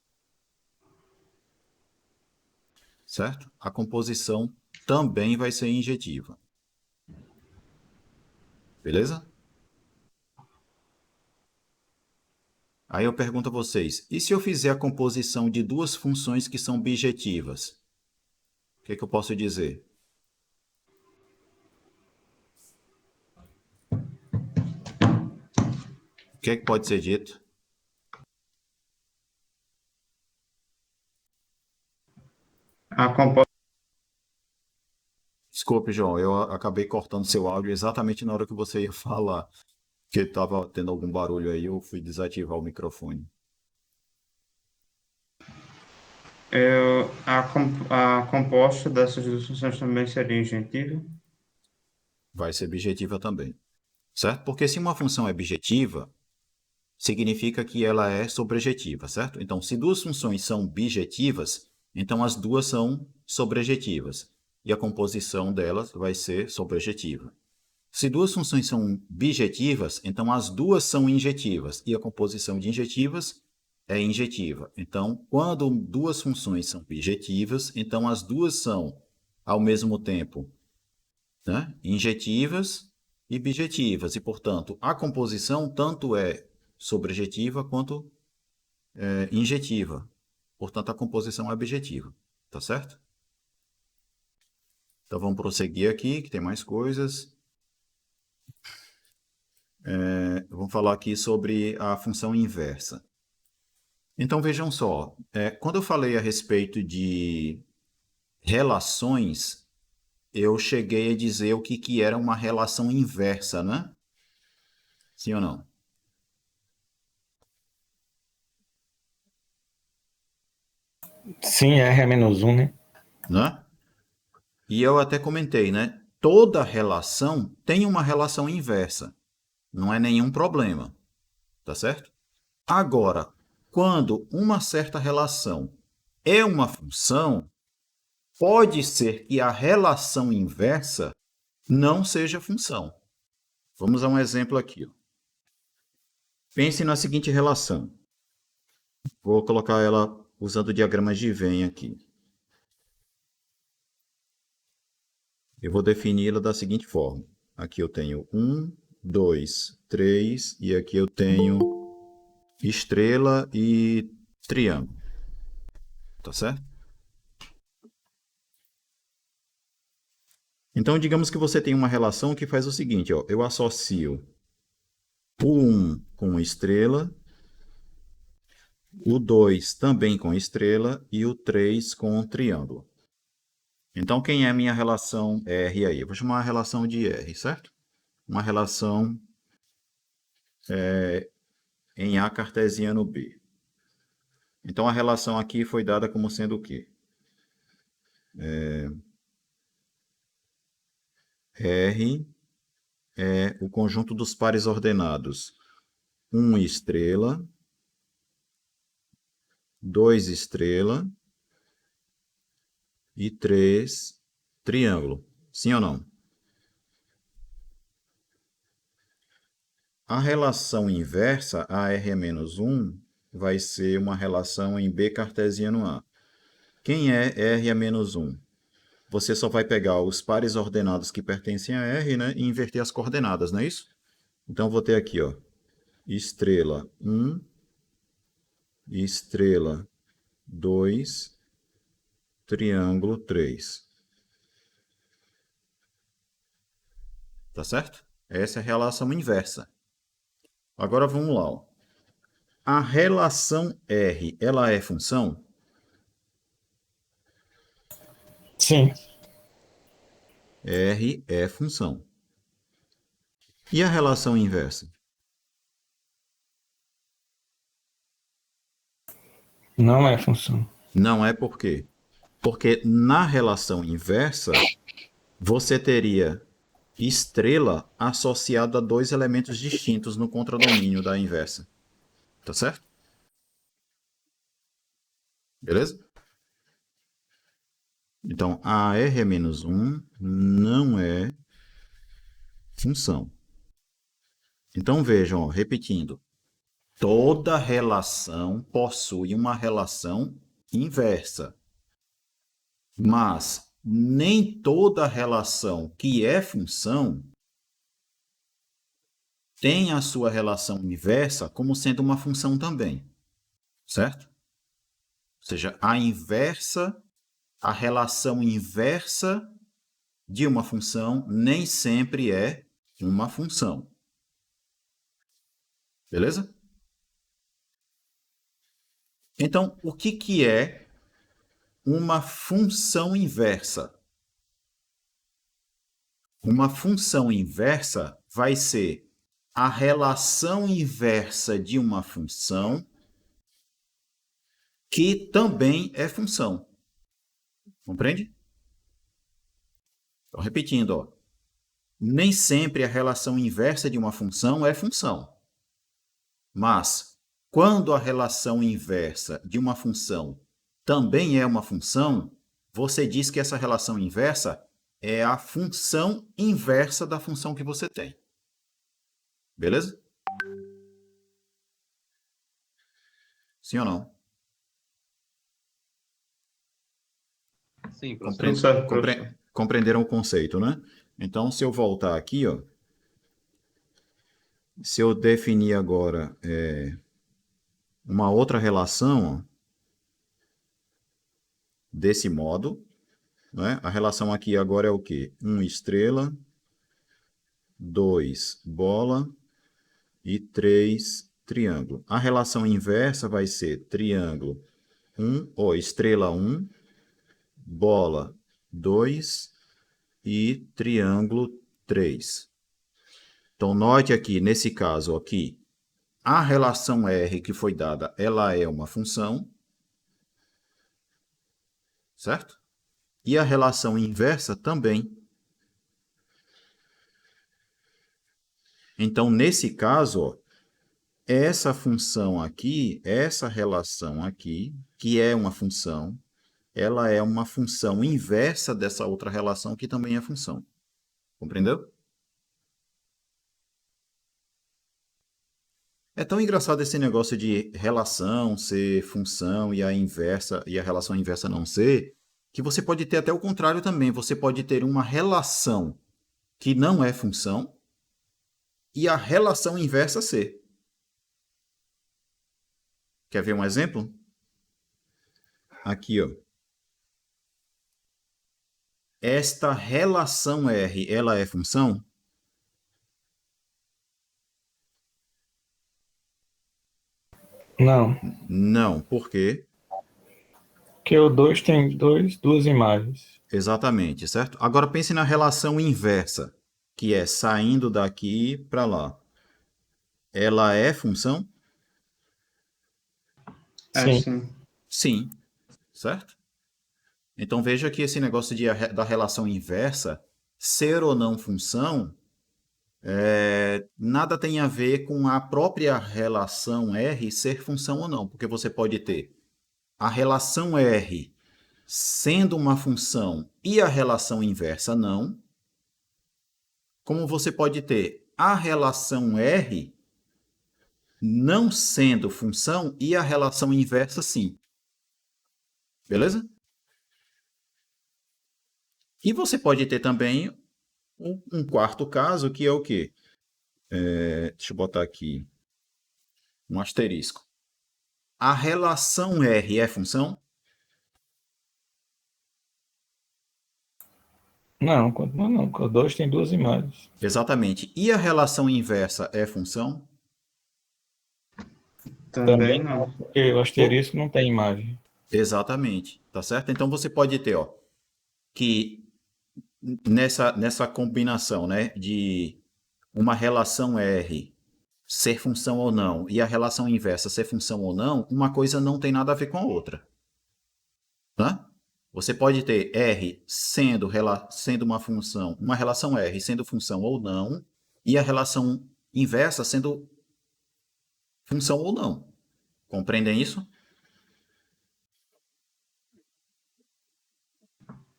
certo? A composição também vai ser injetiva. Beleza? Aí eu pergunto a vocês, e se eu fizer a composição de duas funções que são bijetivas? O que é que eu posso dizer? O que é que pode ser dito? A compo... Desculpe, João, eu acabei cortando seu áudio exatamente na hora que você ia falar, porque estava tendo algum barulho aí, eu fui desativar o microfone. a composta dessas duas funções também seria injetiva? Vai ser bijetiva também, certo? Porque se uma função é bijetiva, significa que ela é sobrejetiva, certo? Então, se duas funções são bijetivas, então as duas são sobrejetivas, e a composição delas vai ser sobrejetiva. Se duas funções são bijetivas, então as duas são injetivas, e a composição de injetivas é injetiva. Então, quando duas funções são bijetivas, então as duas são, ao mesmo tempo, né, injetivas e bijetivas, e, portanto, a composição tanto é sobrejetiva quanto injetiva. Portanto, a composição é bijetiva. Tá certo? Então, vamos prosseguir aqui, que tem mais coisas. Vamos falar aqui sobre a função inversa. Então, vejam só. Quando eu falei a respeito de relações, eu cheguei a dizer o que era uma relação inversa, né? Sim ou não? Sim, R é menos 1, né? Né? E eu até comentei, né? Toda relação tem uma relação inversa. Não é nenhum problema. Tá certo? Agora, quando uma certa relação é uma função, pode ser que a relação inversa não seja função. Vamos a um exemplo aqui. Ó. Pense na seguinte relação. Vou colocar ela usando diagramas de Venn aqui. Eu vou defini-la da seguinte forma. Aqui eu tenho 1, 2, 3 e aqui eu tenho estrela e triângulo. Tá certo? Então, digamos que você tem uma relação que faz o seguinte, ó, eu associo o 1 com estrela, o 2 também com estrela e o 3 com triângulo. Então, quem é a minha relação R aí? Eu vou chamar a relação de R, certo? Uma relação em A cartesiano B. Então, a relação aqui foi dada como sendo o quê? R é o conjunto dos pares ordenados 1 estrela, 2 estrela e 3 triângulo. Sim ou não? A relação inversa, AR é menos 1, vai ser uma relação em B cartesiano A. Quem é R é menos 1? Você só vai pegar os pares ordenados que pertencem a R, né, e inverter as coordenadas, não é isso? Então, vou ter aqui, ó, estrela 1, estrela 2, triângulo 3. Tá certo? Essa é a relação inversa. Agora vamos lá. Ó. A relação R, ela é função? Sim. R é função. E a relação inversa? Não é função. Não é por quê? Porque na relação inversa, você teria estrela associada a dois elementos distintos no contradomínio da inversa. Tá certo? Beleza? Então, a R é menos 1 não é função. Então, vejam, ó, repetindo. Toda relação possui uma relação inversa. Mas nem toda relação que é função tem a sua relação inversa como sendo uma função também. Certo? Ou seja, a relação inversa de uma função nem sempre é uma função. Beleza? Então, o que é uma função inversa? Uma função inversa vai ser a relação inversa de uma função que também é função. Compreende? Então, repetindo, ó. Nem sempre a relação inversa de uma função é função. Mas, quando a relação inversa de uma função também é uma função, você diz que essa relação inversa é a função inversa da função que você tem. Beleza? Sim ou não? Sim, Tudo professor. certo, professor. Compreenderam o conceito, né? Então, se eu voltar aqui, ó, se eu definir agora uma outra relação, ó, desse modo, né? A relação aqui agora é o quê? 1 estrela, 2 bola e 3 triângulo. A relação inversa vai ser triângulo 1, ou estrela 1, bola 2 e triângulo 3. Então, note aqui, nesse caso aqui, a relação R que foi dada, ela é uma função, certo? E a relação inversa também. Então, nesse caso, ó, essa função aqui, essa relação aqui, que é uma função, ela é uma função inversa dessa outra relação que também é função. Compreendeu? É tão engraçado esse negócio de relação ser função e a inversa e a relação inversa não ser, que você pode ter até o contrário também. Você pode ter uma relação que não é função e a relação inversa ser. Quer ver um exemplo? Aqui, ó. Esta relação R, ela é função? Não. Não. Por quê? Porque o 2 tem duas imagens. Exatamente, certo? Agora pense na relação inversa, que é saindo daqui para lá. Ela é função? É, Sim. sim. Sim, certo? Então veja que esse negócio da relação inversa, ser ou não função, nada tem a ver com a própria relação R ser função ou não, porque você pode ter a relação R sendo uma função e a relação inversa não, como você pode ter a relação R não sendo função e a relação inversa sim. Beleza? E você pode ter também um quarto caso, que é o quê? Deixa eu botar aqui um asterisco. A relação R é função? Não, continua não, porque o 2 tem duas imagens. Exatamente. E a relação inversa é função? Também não. Porque o asterisco não tem imagem. Exatamente. Tá certo? Então você pode ter, ó, que nessa combinação, né, de uma relação R ser função ou não e a relação inversa ser função ou não, uma coisa não tem nada a ver com a outra. Tá? Você pode ter R sendo uma função, uma relação R sendo função ou não, e a relação inversa sendo função ou não. Compreendem isso?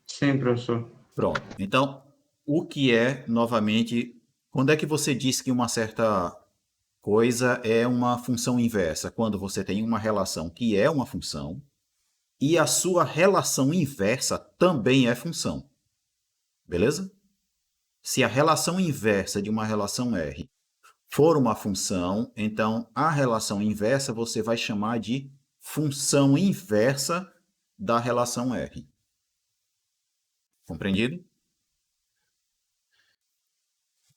Sim, professor. Pronto. Então, o que é, novamente, quando é que você diz que uma certa coisa é uma função inversa? Quando você tem uma relação que é uma função e a sua relação inversa também é função. Beleza? Se a relação inversa de uma relação R for uma função, então a relação inversa você vai chamar de função inversa da relação R. Compreendido?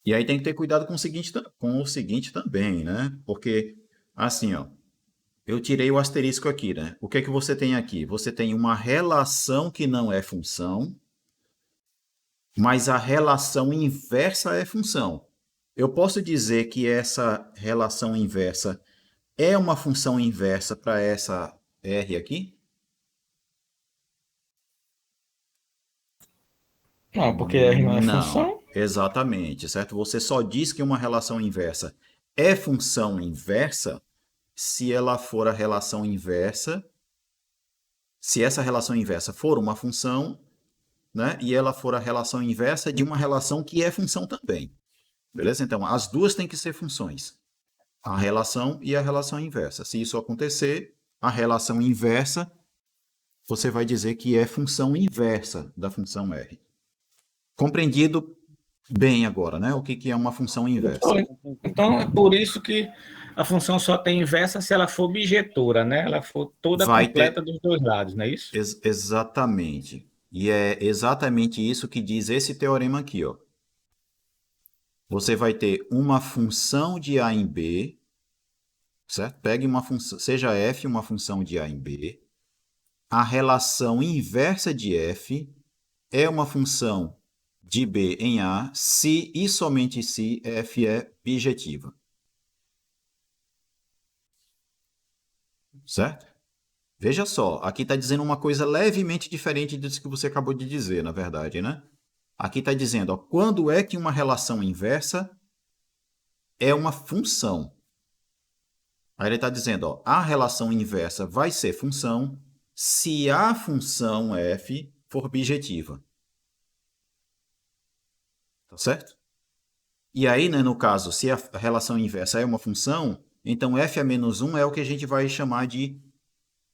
E aí tem que ter cuidado com o seguinte também, né? Porque, assim, ó, eu tirei o asterisco aqui, né? O que é que você tem aqui? Você tem uma relação que não é função, mas a relação inversa é função. Eu posso dizer que essa relação inversa é uma função inversa para essa R aqui? Não, porque R não é Não, função. exatamente, certo? Você só diz que uma relação inversa é função inversa se ela for a relação inversa, se essa relação inversa for uma função, né? E ela for a relação inversa de uma relação que é função também. Beleza? Então, as duas têm que ser funções. A relação e a relação inversa. Se isso acontecer, a relação inversa, você vai dizer que é função inversa da função R. Compreendido bem agora, né? O que é uma função inversa? Então, é por isso que a função só tem inversa se ela for bijetora, né? Ela for toda Vai completa ter dos dois lados, não é isso? exatamente. E é exatamente isso que diz esse teorema aqui, ó. Você vai ter uma função de A em B, certo? Pegue uma função, seja f uma função de A em B. A relação inversa de f é uma função de B em A se e somente se f é bijetiva. Certo? Veja só, aqui está dizendo uma coisa levemente diferente disso que você acabou de dizer, na verdade, né? Aqui está dizendo, ó, quando é que uma relação inversa é uma função? Aí ele está dizendo, ó, a relação inversa vai ser função se a função f for bijetiva. Tá certo? E aí, né, no caso, se a relação inversa é uma função, então f a menos 1 é o que a gente vai chamar de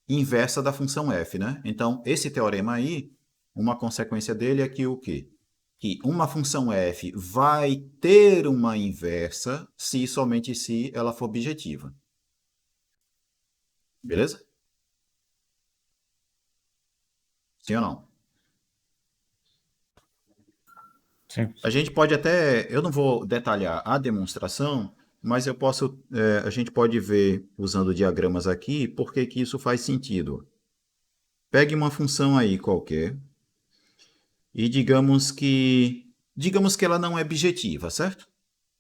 inversa da função f, né? Então, esse teorema aí, uma consequência dele é que o quê? Que uma função f vai ter uma inversa se e somente se ela for bijetiva. Beleza? Sim ou não? Sim. A gente pode até, eu não vou detalhar a demonstração, mas a gente pode ver, usando diagramas aqui, por que que isso faz sentido. Pegue uma função aí qualquer e digamos que ela não é bijetiva, certo?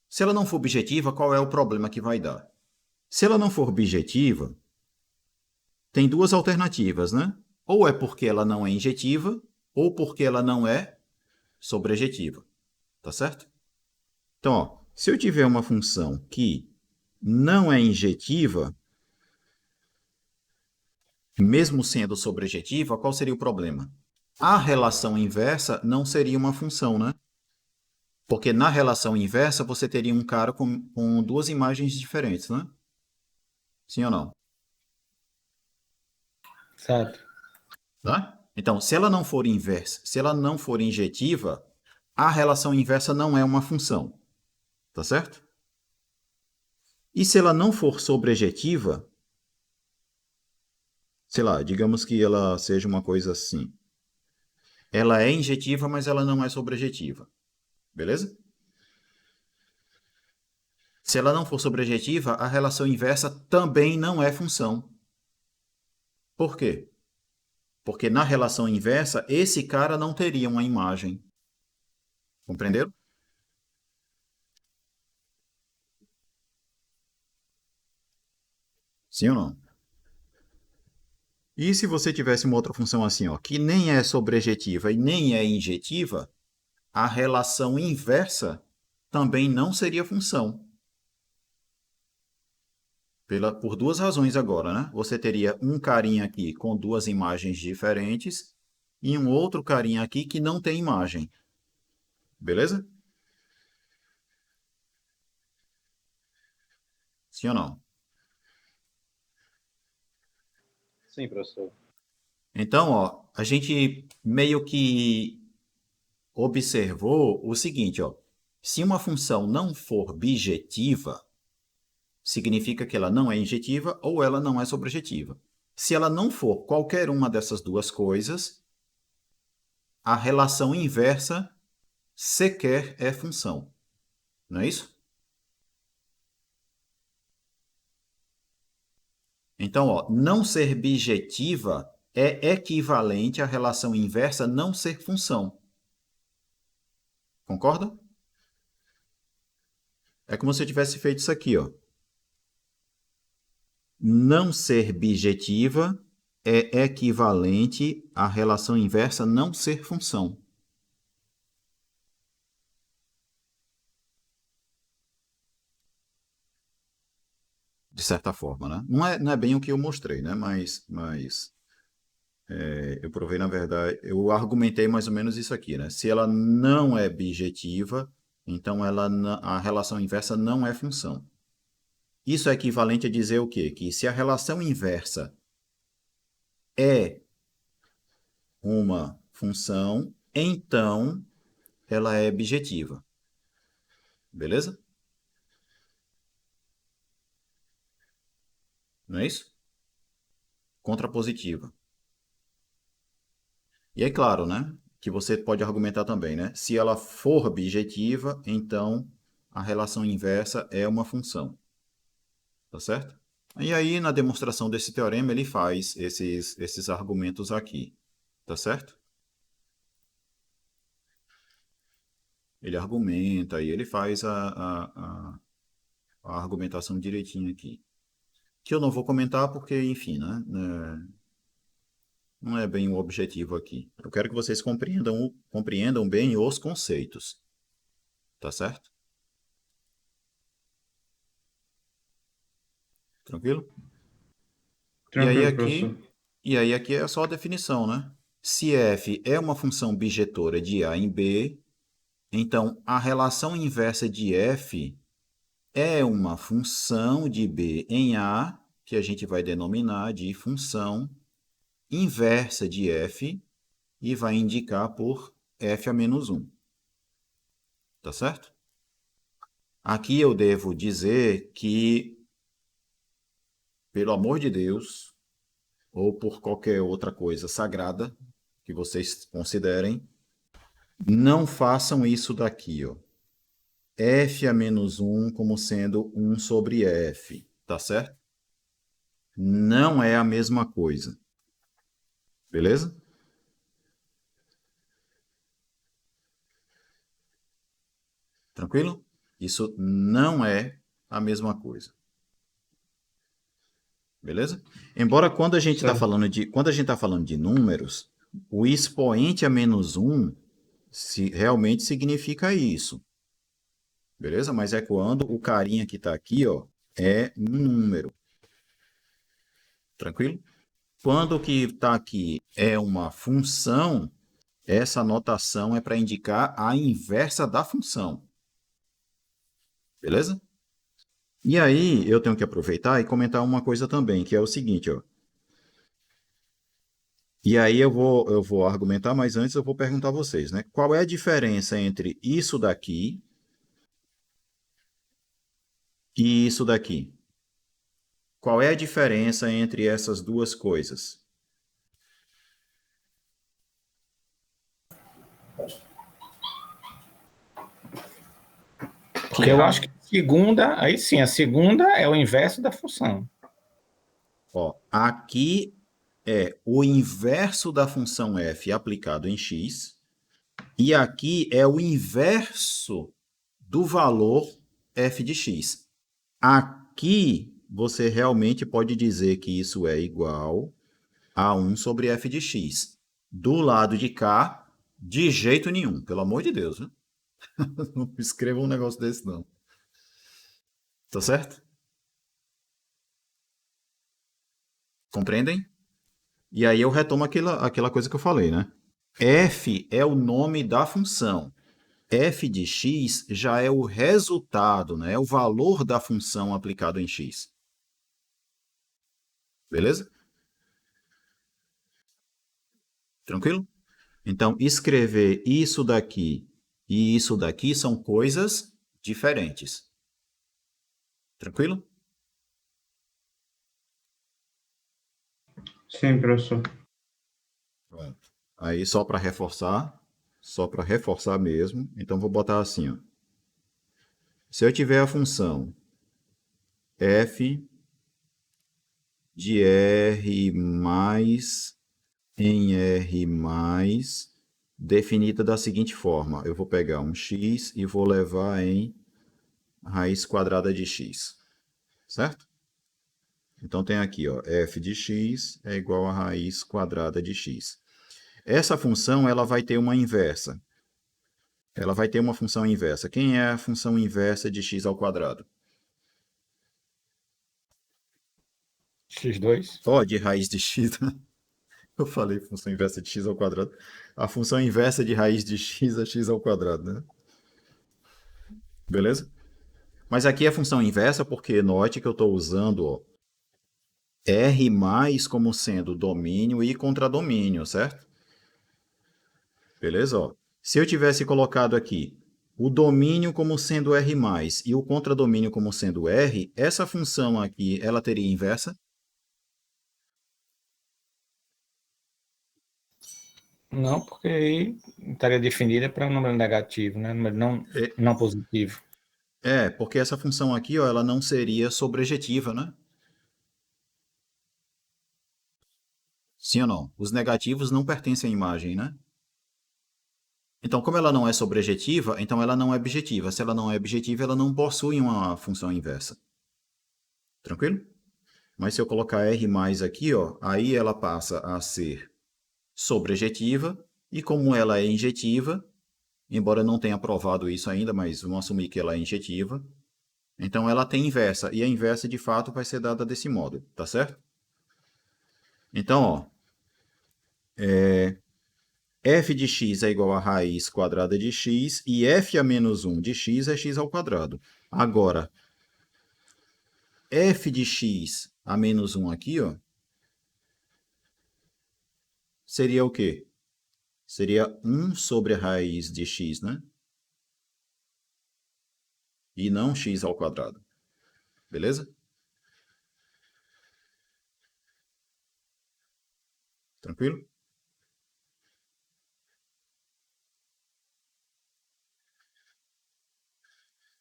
Se ela não for bijetiva, qual é o problema que vai dar? Se ela não for bijetiva, tem duas alternativas, né? Ou é porque ela não é injetiva, ou porque ela não é sobrejetiva. Tá certo? Então, ó, se eu tiver uma função que não é injetiva, mesmo sendo sobrejetiva, qual seria o problema? A relação inversa não seria uma função, né? Porque na relação inversa você teria um cara com duas imagens diferentes, né? Sim ou não? Certo. Tá? Então, se ela não for inversa, se ela não for injetiva, a relação inversa não é uma função. Tá certo? E se ela não for sobrejetiva, sei lá, digamos que ela seja uma coisa assim. Ela é injetiva, mas ela não é sobrejetiva. Beleza? Se ela não for sobrejetiva, a relação inversa também não é função. Por quê? Porque na relação inversa, esse cara não teria uma imagem. Compreenderam? Sim ou não? E se você tivesse uma outra função assim, ó, que nem é sobrejetiva e nem é injetiva, a relação inversa também não seria função. Por duas razões agora, né? Você teria um carinha aqui com duas imagens diferentes e um outro carinha aqui que não tem imagem. Beleza? Sim ou não? Sim, professor. Então, ó, a gente meio que observou o seguinte, ó. Se uma função não for bijetiva, significa que ela não é injetiva ou ela não é sobrejetiva. Se ela não for qualquer uma dessas duas coisas, a relação inversa sequer é função. Não é isso? Então, ó, não ser bijetiva é equivalente à relação inversa não ser função. Concorda? É como se eu tivesse feito isso aqui, ó. Não ser bijetiva é equivalente à relação inversa não ser função. De certa forma, né? Não é bem o que eu mostrei, né? Mas eu provei, na verdade, eu argumentei mais ou menos isso aqui, né? Se ela não é bijetiva, então a relação inversa não é função. Isso é equivalente a dizer o quê? Que se a relação inversa é uma função, então ela é bijetiva. Beleza? Não é isso? Contrapositiva. E é claro, né? Que você pode argumentar também, né? Se ela for bijetiva, então a relação inversa é uma função. Tá certo? E aí, na demonstração desse teorema, ele faz esses argumentos aqui. Tá certo? Ele argumenta e ele faz a argumentação direitinho aqui. Que eu não vou comentar porque, enfim, né? Não é bem o objetivo aqui. Eu quero que vocês compreendam bem os conceitos. Tá certo? Tranquilo? E aí Tranquilo, aqui, professor. e aí aqui é só a definição, né? Se f é uma função bijetora de A em B, então a relação inversa de f é uma função de B em A, que a gente vai denominar de função inversa de f e vai indicar por f a menos 1. Tá certo? Aqui eu devo dizer que, pelo amor de Deus, ou por qualquer outra coisa sagrada que vocês considerem, não façam isso daqui, ó. F a menos 1 como sendo 1 sobre F, tá certo? Não é a mesma coisa. Beleza? Tranquilo? Isso não é a mesma coisa. Beleza? Embora quando a gente está Certo. falando de números, o expoente a menos 1 realmente significa isso. Beleza? Mas é quando o carinha que está aqui, ó, é um número. Tranquilo? Quando o que está aqui é uma função, essa notação é para indicar a inversa da função. Beleza? E aí, eu tenho que aproveitar e comentar uma coisa também, que é o seguinte, ó. E aí eu vou argumentar, mas antes eu vou perguntar a vocês, né? Qual é a diferença entre isso daqui e isso daqui? Qual é a diferença entre essas duas coisas? Porque eu acho que segunda, aí sim, a segunda é o inverso da função. Ó, aqui é o inverso da função f aplicado em x, e aqui é o inverso do valor f de x. Aqui você realmente pode dizer que isso é igual a 1 sobre f de x. Do lado de cá, de jeito nenhum, pelo amor de Deus. Né? Não escreva um negócio desse, não. Tá certo? Compreendem? E aí eu retomo aquela coisa que eu falei, né? F é o nome da função. F de x já é o resultado, né? É o valor da função aplicado em x. Beleza? Tranquilo? Então, escrever isso daqui e isso daqui são coisas diferentes. Tranquilo? Sim, professor. Pronto. Aí, só para reforçar mesmo, então vou botar assim, ó. Se eu tiver a função f de r mais em r mais, definida da seguinte forma. Eu vou pegar um x e vou levar em raiz quadrada de x. Certo? Então tem aqui, ó, f de x é igual a raiz quadrada de x. Essa função ela vai ter uma inversa. Ela vai ter uma função inversa. Quem é a função inversa de x ao quadrado? X2. Ó, de raiz de x. Eu falei função inversa de x ao quadrado. A função inversa de raiz de x é x ao quadrado, né? Beleza? Mas aqui é função inversa porque note que eu estou usando ó, R mais como sendo domínio e contradomínio, certo? Beleza? Ó. Se eu tivesse colocado aqui o domínio como sendo R mais e o contradomínio como sendo R, essa função aqui, ela teria inversa? Não, porque aí estaria definida para um número negativo, né? Número não positivo. Porque essa função aqui, ó, ela não seria sobrejetiva, né? Sim ou não? Os negativos não pertencem à imagem, né? Então, como ela não é sobrejetiva, então ela não é objetiva. Se ela não é objetiva, ela não possui uma função inversa. Tranquilo? Mas se eu colocar R mais aqui, ó, aí ela passa a ser sobrejetiva, e como ela é injetiva, embora eu não tenha provado isso ainda, mas vamos assumir que ela é injetiva, então ela tem inversa, e a inversa de fato vai ser dada desse modo, tá certo? Então, ó, f de x é igual a raiz quadrada de x, e f a menos 1 de x é x ao quadrado. Agora, f de x a menos 1 aqui, ó, seria o quê? Seria 1 sobre a raiz de x, né? E não x ao quadrado. Beleza? Tranquilo?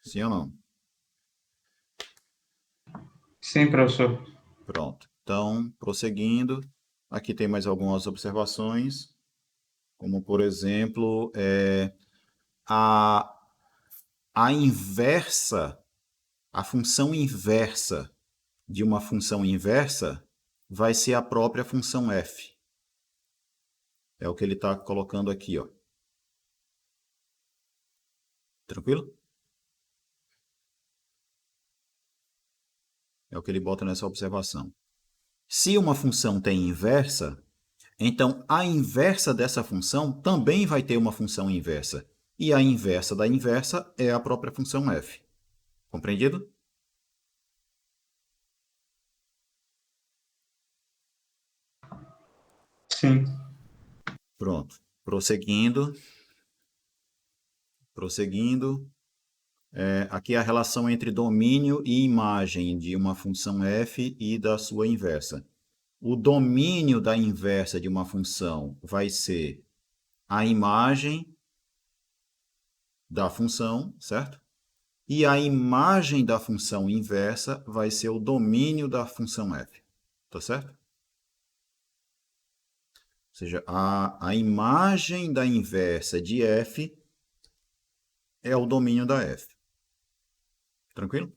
Sim ou não? Sim, professor. Pronto. Então, prosseguindo, aqui tem mais algumas observações, como, por exemplo, a, a inversa, a função inversa de uma função inversa vai ser a própria função f. É o que ele está colocando aqui, ó. Tranquilo? É o que ele bota nessa observação. Se uma função tem inversa, então a inversa dessa função também vai ter uma função inversa. E a inversa da inversa é a própria função f. Compreendido? Sim. Pronto. Prosseguindo. Aqui é a relação entre domínio e imagem de uma função f e da sua inversa. O domínio da inversa de uma função vai ser a imagem da função, certo? E a imagem da função inversa vai ser o domínio da função f. Tá certo? Ou seja, a imagem da inversa de f é o domínio da f. Tranquilo?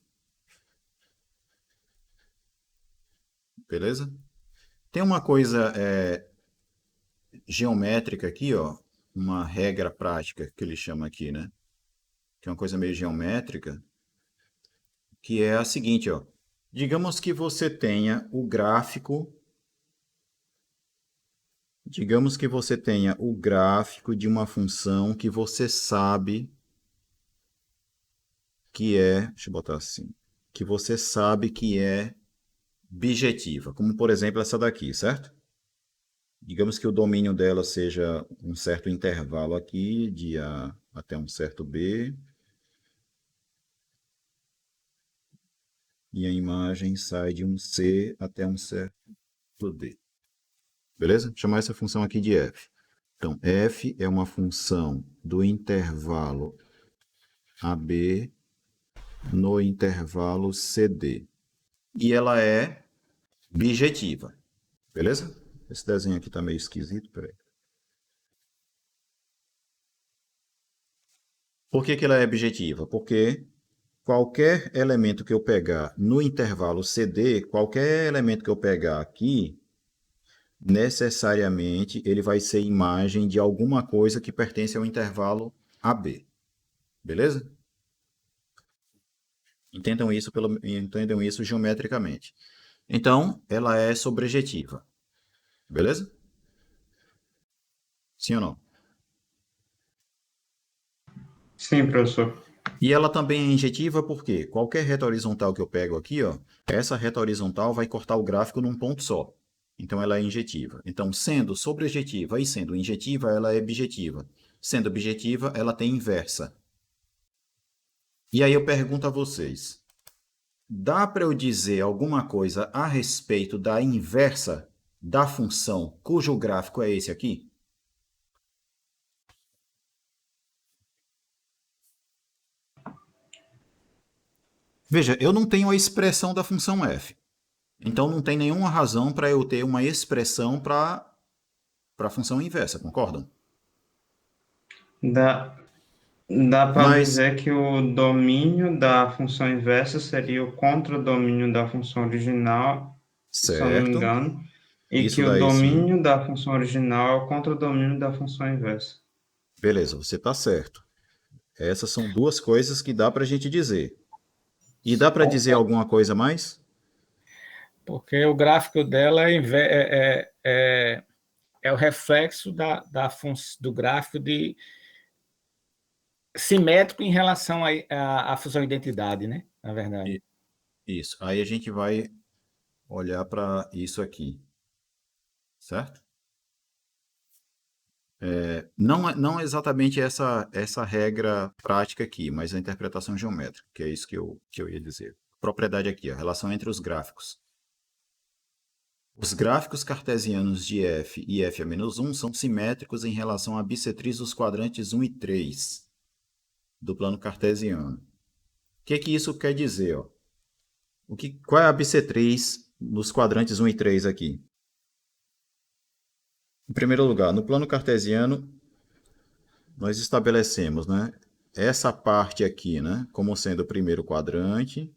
Beleza? Tem uma coisa geométrica aqui, ó, uma regra prática que ele chama aqui, né? Que é uma coisa meio geométrica, que é a seguinte, ó. Digamos que você tenha o gráfico. Digamos que você tenha o gráfico de uma função que você sabe que é, deixa eu botar assim, que você sabe que é bijetiva, como por exemplo essa daqui, certo? Digamos que o domínio dela seja um certo intervalo aqui, de A até um certo B, e a imagem sai de um C até um certo D. Beleza? Vou chamar essa função aqui de f. Então, f é uma função do intervalo AB no intervalo CD. E ela é bijetiva. Beleza? Esse desenho aqui está meio esquisito. Peraí. Por que ela é bijetiva? Porque qualquer elemento que eu pegar no intervalo CD, qualquer elemento que eu pegar aqui, necessariamente ele vai ser imagem de alguma coisa que pertence ao intervalo AB. Beleza? Entendam isso geometricamente. Então, ela é sobrejetiva. Beleza? Sim ou não? Sim, professor. E ela também é injetiva porque qualquer reta horizontal que eu pego aqui, ó, essa reta horizontal vai cortar o gráfico num ponto só. Então, ela é injetiva. Então, sendo sobrejetiva e sendo injetiva, ela é bijetiva. Sendo bijetiva, ela tem inversa. E aí eu pergunto a vocês, dá para eu dizer alguma coisa a respeito da inversa da função cujo gráfico é esse aqui? Veja, eu não tenho a expressão da função f. Então não tem nenhuma razão para eu ter uma expressão para a função inversa, concordam? Dá para Mas, dizer que o domínio da função inversa seria o contradomínio da função original, se eu não me certo, engano, e isso que o daí sim. domínio da função original é o contradomínio da função inversa. Beleza, você está certo. Essas são duas coisas que dá para a gente dizer. E dá para dizer alguma coisa mais? Porque o gráfico dela é o reflexo do gráfico simétrico em relação à função identidade, né? Na verdade. Isso. Aí a gente vai olhar para isso aqui, certo? Não exatamente essa regra prática aqui, mas a interpretação geométrica, que é isso que eu ia dizer. Propriedade aqui, a relação entre os gráficos. Os gráficos cartesianos de f e f a menos 1 são simétricos em relação à bissetriz dos quadrantes 1 e 3 do plano cartesiano. O que isso quer dizer? Ó? Qual é a bissetriz nos quadrantes 1 e 3 aqui? Em primeiro lugar, no plano cartesiano, nós estabelecemos, né, essa parte aqui, né, como sendo o primeiro quadrante,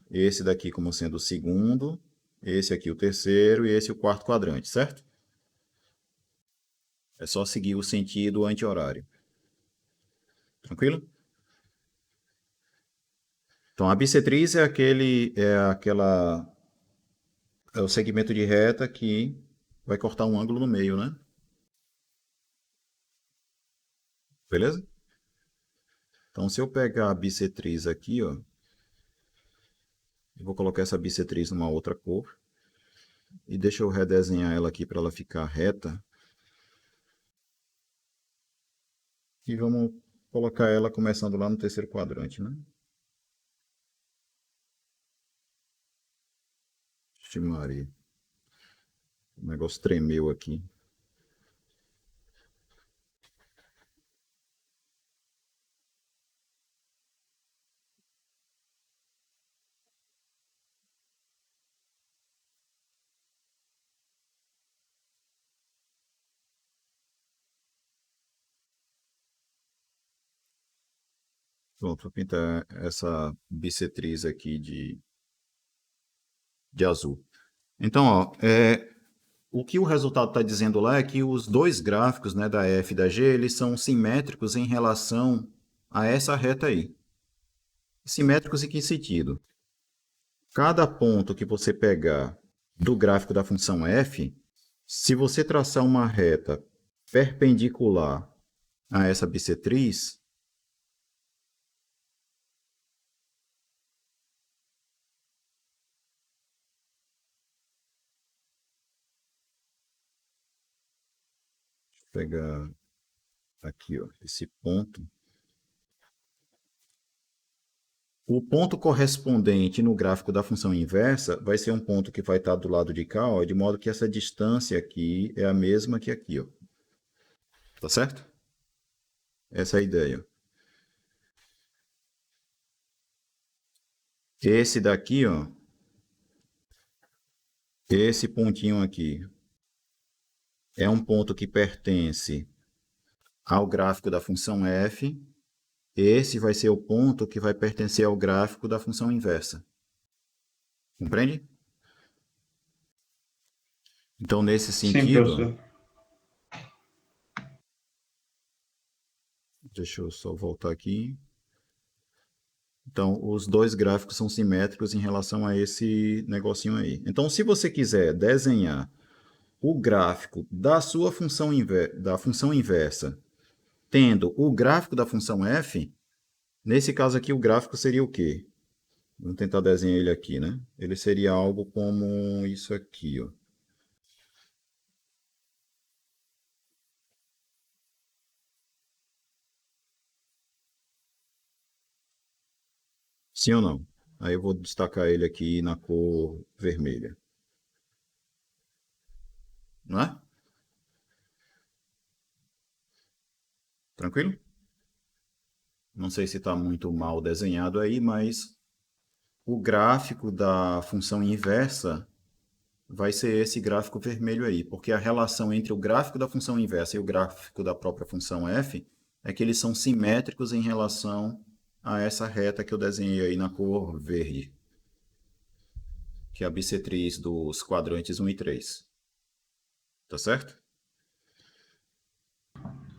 esse daqui como sendo o segundo, esse aqui o terceiro e esse o quarto quadrante, certo? É só seguir o sentido anti-horário. Tranquilo? Então, a bissetriz é o segmento de reta que vai cortar um ângulo no meio, né? Beleza? Então, se eu pegar a bissetriz aqui, ó, eu vou colocar essa bissetriz numa outra cor. E deixa eu redesenhar ela aqui para ela ficar reta. E vamos colocar ela começando lá no terceiro quadrante, né? Vixe Maria. O negócio tremeu aqui. Pronto, vou pintar essa bissetriz aqui de azul. Então, ó, o que o resultado está dizendo lá é que os dois gráficos, né, da F e da G, eles são simétricos em relação a essa reta aí. Simétricos em que sentido? Cada ponto que você pegar do gráfico da função f, se você traçar uma reta perpendicular a essa bissetriz, deixa eu pegar aqui, ó, esse ponto. O ponto correspondente no gráfico da função inversa vai ser um ponto que vai estar do lado de cá, ó, de modo que essa distância aqui é a mesma que aqui, ó. Tá certo? Essa é a ideia. Esse daqui, ó, esse pontinho aqui, é um ponto que pertence ao gráfico da função f. Esse vai ser o ponto que vai pertencer ao gráfico da função inversa. Compreende? Então, nesse sentido... Sim, professor. Deixa eu só voltar aqui. Então, os dois gráficos são simétricos em relação a esse negocinho aí. Então, se você quiser desenhar o gráfico da sua função inversa, tendo o gráfico da função f, nesse caso aqui o gráfico seria o quê? Vamos tentar desenhar ele aqui, né? Ele seria algo como isso aqui, ó. Sim ou não? Aí eu vou destacar ele aqui na cor vermelha. Não é? Tranquilo? Não sei se está muito mal desenhado aí, mas o gráfico da função inversa vai ser esse gráfico vermelho aí, porque a relação entre o gráfico da função inversa e o gráfico da própria função f é que eles são simétricos em relação a essa reta que eu desenhei aí na cor verde, que é a bissetriz dos quadrantes 1 e 3. Tá certo?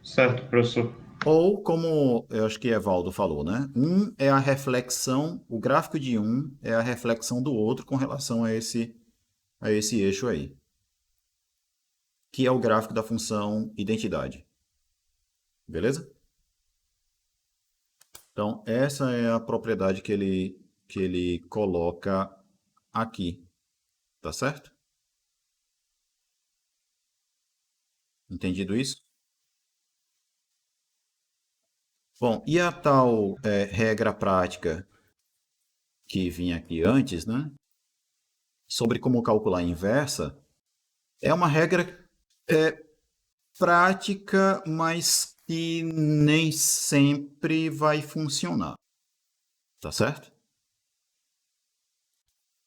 Certo, professor. Ou, como eu acho que Evaldo falou, né? Um é a reflexão, o gráfico de um é a reflexão do outro com relação a esse eixo aí, que é o gráfico da função identidade. Beleza? Então, essa é a propriedade que ele coloca aqui. Tá certo? Entendido isso? Bom, e a tal regra prática que vinha aqui antes, né? Sobre como calcular a inversa, é uma regra prática, mas que nem sempre vai funcionar. Tá certo?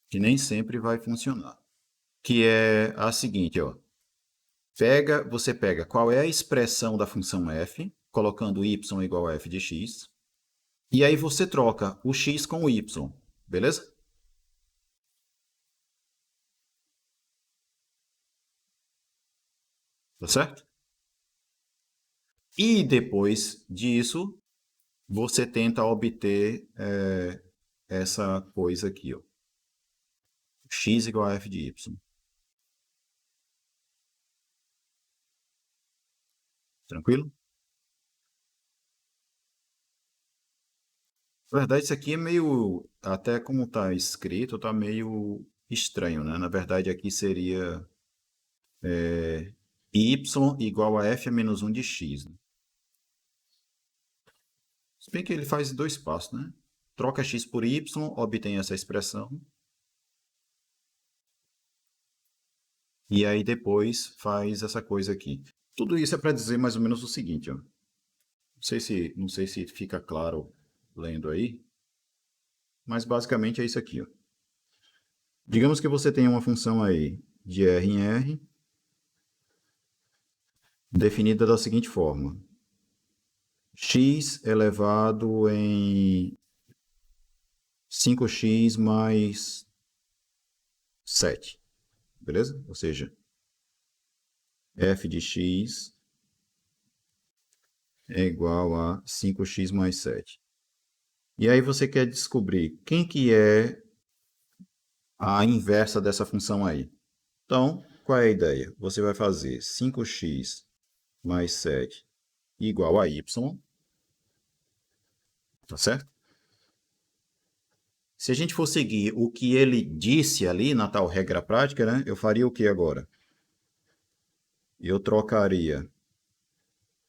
Que nem sempre vai funcionar. Que é a seguinte, ó. Você pega qual é a expressão da função f, colocando y igual a f de x, e aí você troca o x com o y, beleza? Tá certo? E depois disso, você tenta obter essa coisa aqui, ó. X igual a f de y. Tranquilo? Na verdade, isso aqui é meio, até como está escrito, está meio estranho, né? Na verdade, aqui seria y igual a f a menos 1 de x. Né? Se bem que ele faz 2 passos, né? Troca x por y, obtém essa expressão. E aí depois faz essa coisa aqui. Tudo isso é para dizer mais ou menos o seguinte, ó. Não sei se fica claro lendo aí, mas basicamente é isso aqui, ó. Digamos que você tem uma função aí de R em R, definida da seguinte forma. X elevado em 5x mais 7. Beleza? Ou seja, f de x é igual a 5x mais 7. E aí você quer descobrir quem que é a inversa dessa função aí. Então, qual é a ideia? Você vai fazer 5x mais 7 igual a y. Tá certo? Se a gente for seguir o que ele disse ali na tal regra prática, né? Eu faria o que agora? Eu trocaria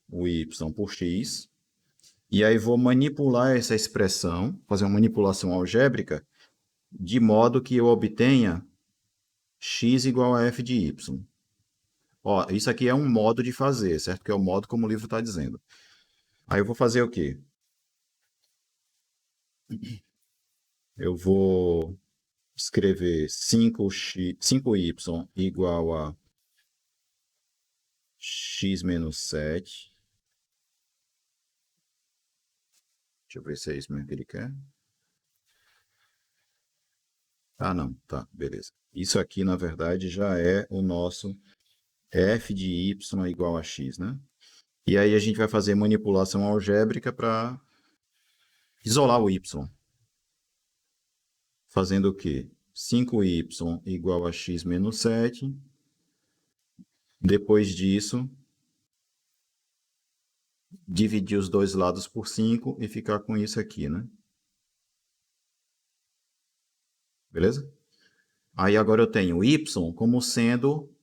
o y por x, e aí vou manipular essa expressão, fazer uma manipulação algébrica, de modo que eu obtenha x igual a f de y. Ó, isso aqui é um modo de fazer, certo? Que é o modo como o livro está dizendo. Aí eu vou fazer o quê? Eu vou escrever 5y igual a x menos 7. Deixa eu ver se é isso mesmo que ele quer. Ah, não. Tá, beleza. Isso aqui, na verdade, já é o nosso f de y igual a x, né? E aí a gente vai fazer manipulação algébrica para isolar o y. Fazendo o quê? 5y igual a x menos 7. Depois disso, dividir os dois lados por 5 e ficar com isso aqui, né? Beleza? Aí agora eu tenho y como sendo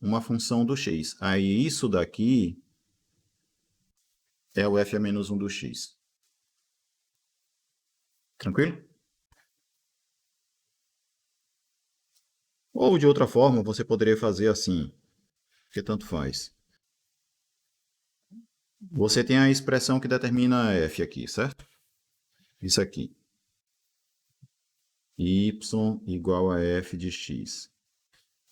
uma função do x. Aí isso daqui é o f a menos 1 do x. Tranquilo? Ou de outra forma, você poderia fazer assim, que tanto faz. Você tem a expressão que determina f aqui, certo? Isso aqui. Y igual a f de x.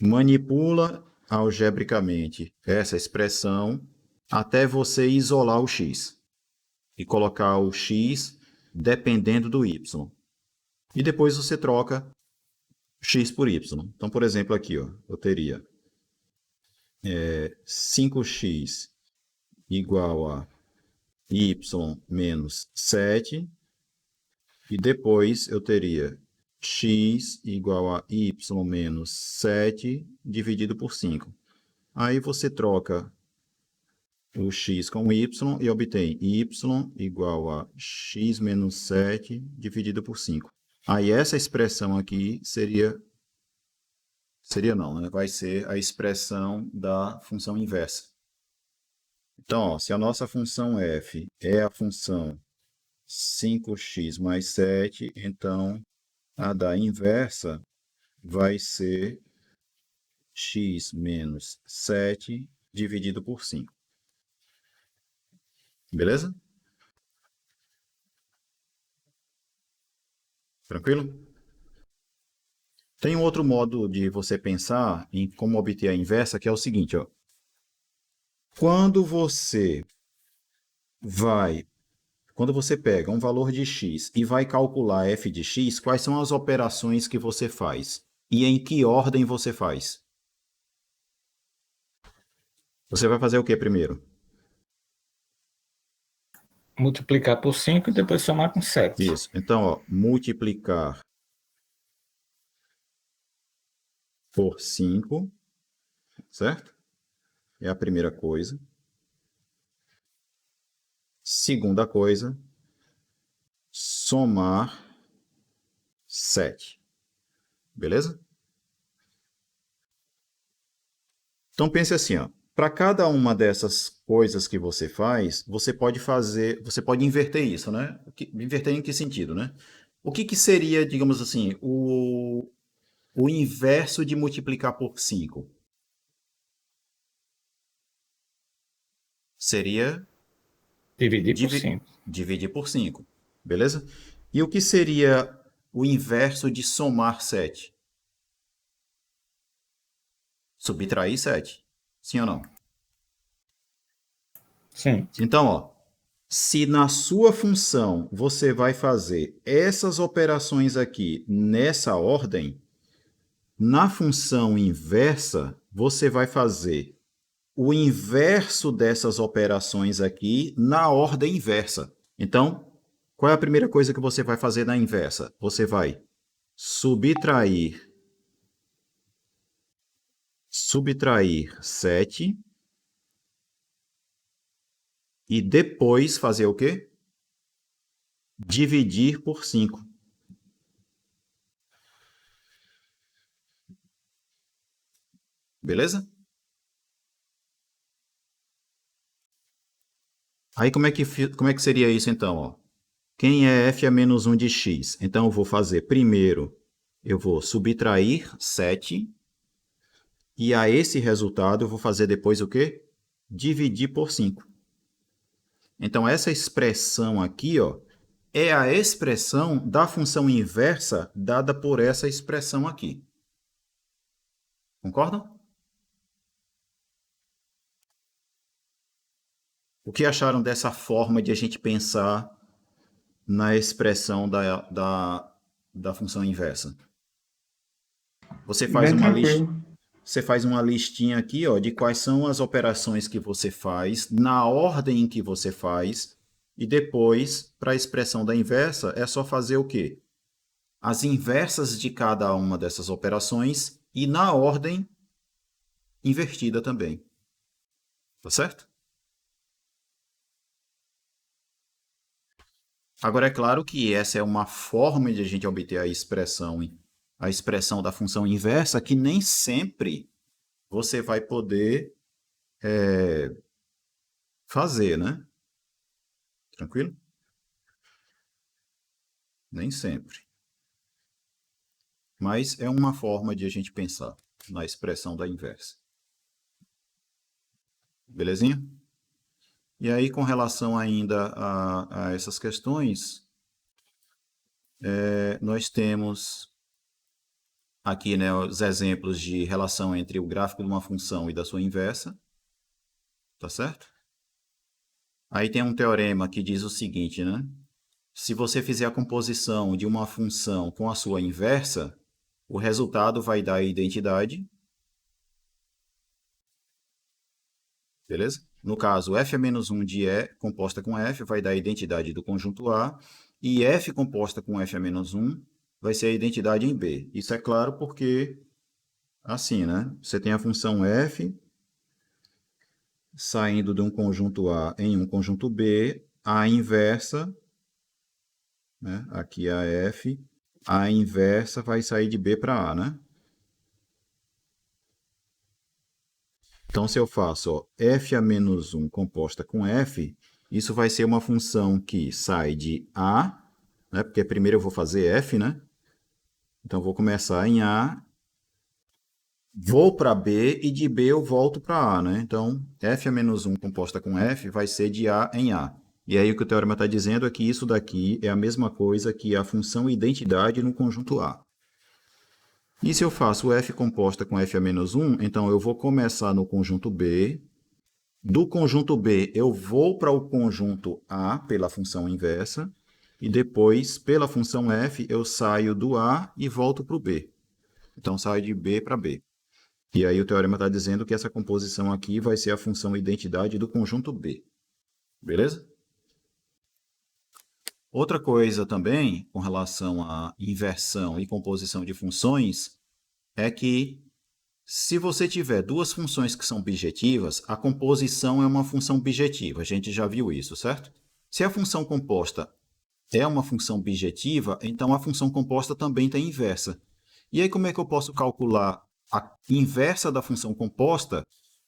Manipula algebricamente essa expressão até você isolar o x. E colocar o x dependendo do y. E depois você troca x por y. Então, por exemplo, aqui, ó, eu teria 5x igual a y menos 7. E depois eu teria x igual a y menos 7 dividido por 5. Aí você troca o x com o y e obtém y igual a x menos 7 dividido por 5. Aí essa expressão aqui seria não, né? Vai ser a expressão da função inversa. Então, ó, se a nossa função f é a função 5x mais 7, então a da inversa vai ser x menos 7 dividido por 5. Beleza? Tranquilo? Tem um outro modo de você pensar em como obter a inversa, que é o seguinte, ó. Quando você pega um valor de x e vai calcular f de x, quais são as operações que você faz? E em que ordem você faz? Você vai fazer o que primeiro? Multiplicar por 5 e depois somar com 7. Isso. Então, ó, multiplicar por 5, certo? É a primeira coisa. Segunda coisa, somar 7. Beleza? Então pense assim, ó. Para cada uma dessas coisas que você faz, você pode inverter isso, né? Inverter em que sentido, né? O que seria, digamos assim, o inverso de multiplicar por 5? Seria Dividir por 5. dividir por 5, beleza? E o que seria o inverso de somar 7? Subtrair 7. Sim ou não? Sim. Então, ó, se na sua função você vai fazer essas operações aqui nessa ordem, na função inversa você vai fazer o inverso dessas operações aqui na ordem inversa. Então, qual é a primeira coisa que você vai fazer na inversa? Você vai subtrair 7 e depois fazer o quê? Dividir por 5. Beleza? Aí como é que seria isso então? Ó? Quem é f a menos 1 de x? Então eu vou fazer primeiro, eu vou subtrair 7 e a esse resultado eu vou fazer depois o quê? Dividir por 5. Então essa expressão aqui, ó, é a expressão da função inversa dada por essa expressão aqui. Concordam? O que acharam dessa forma de a gente pensar na expressão da função inversa? Você faz Bem tranquilo. Você faz uma listinha aqui, ó, de quais são as operações que você faz, na ordem em que você faz, e depois, para a expressão da inversa, é só fazer o quê? As inversas de cada uma dessas operações e na ordem invertida também. Tá certo? Agora, é claro que essa é uma forma de a gente obter a expressão da função inversa, que nem sempre você vai poder fazer, né? Tranquilo? Nem sempre. Mas é uma forma de a gente pensar na expressão da inversa. Belezinha? E aí, com relação ainda a essas questões, nós temos aqui, né, os exemplos de relação entre o gráfico de uma função e da sua inversa. Tá certo? Aí tem um teorema que diz o seguinte, né? Se você fizer a composição de uma função com a sua inversa, o resultado vai dar a identidade. Beleza? No caso, f a menos 1 de E composta com F vai dar a identidade do conjunto A, e F composta com F a menos 1 vai ser a identidade em B. Isso é claro porque, assim, né? Você tem a função F saindo de um conjunto A em um conjunto B, a inversa, né? Aqui a F, a inversa vai sair de B para A, né? Então, se eu faço ó, f a menos 1 composta com f, isso vai ser uma função que sai de A, né? Porque primeiro eu vou fazer f, né? Então, eu vou começar em A, vou para B e de B eu volto para A, né? Então, f a menos 1 composta com f vai ser de A em A. E aí o que o teorema está dizendo é que isso daqui é a mesma coisa que a função identidade no conjunto A. E se eu faço f composta com f a menos 1, então eu vou começar no conjunto B. Do conjunto B, eu vou para o conjunto A pela função inversa. E depois, pela função f, eu saio do A e volto para o B. Então, saio de B para B. E aí o teorema está dizendo que essa composição aqui vai ser a função identidade do conjunto B. Beleza? Outra coisa também, com relação à inversão e composição de funções, é que se você tiver duas funções que são bijetivas, a composição é uma função bijetiva. A gente já viu isso, certo? Se a função composta é uma função bijetiva, então a função composta também tem inversa. E aí como é que eu posso calcular a inversa da função composta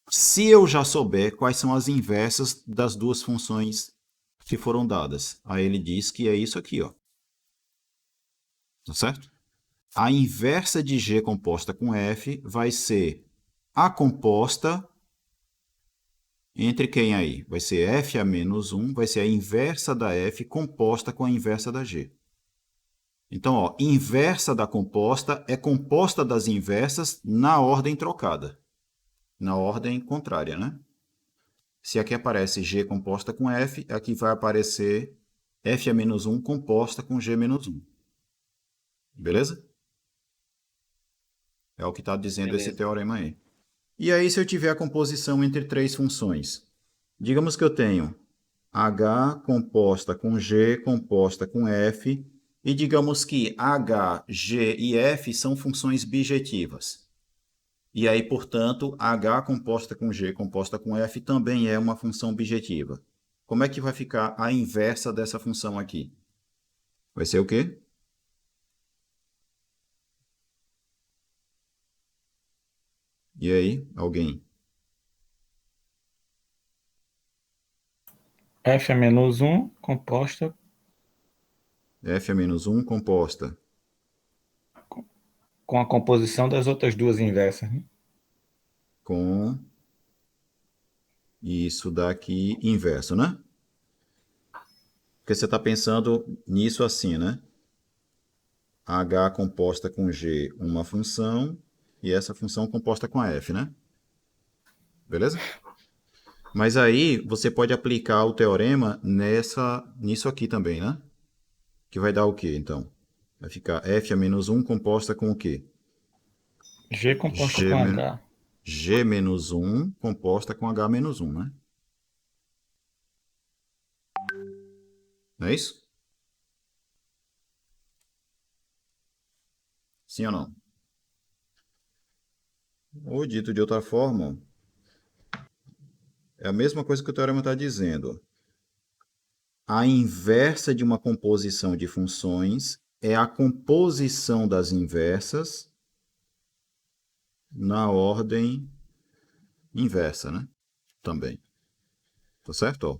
se eu já souber quais são as inversas das duas funções que foram dadas? Aí ele diz que é isso aqui, ó. Tá certo? A inversa de G composta com F vai ser a composta entre quem aí? Vai ser F a menos 1, vai ser a inversa da F composta com a inversa da G. Então, ó, inversa da composta é composta das inversas na ordem trocada. Na ordem contrária, né? Se aqui aparece G composta com F, aqui vai aparecer F a menos 1 composta com G menos 1. Beleza? É o que está dizendo Beleza. esse teorema aí. E aí, se eu tiver a composição entre três funções? Digamos que eu tenho H composta com G composta com F, e digamos que H, G e F são funções bijetivas. E aí, portanto, H composta com G composta com F também é uma função bijetiva. Como é que vai ficar a inversa dessa função aqui? Vai ser o quê? E aí, alguém? F é menos 1 composta F a menos 1 composta com a composição das outras duas inversas, né? com isso daqui inverso, né? Porque você está pensando nisso assim, né? H composta com G, uma função, e essa função composta com a F, né? Beleza? Mas aí você pode aplicar o teorema nisso aqui também, né? Que vai dar o quê, então? Vai ficar F a menos 1 composta com o quê? G composta G, com men- H. G menos 1 composta com H menos 1, né? Não é isso? Sim ou não? Ou dito de outra forma, é a mesma coisa que o teorema está dizendo. A inversa de uma composição de funções é a composição das inversas na ordem inversa, né? Também. Tá certo? Ó.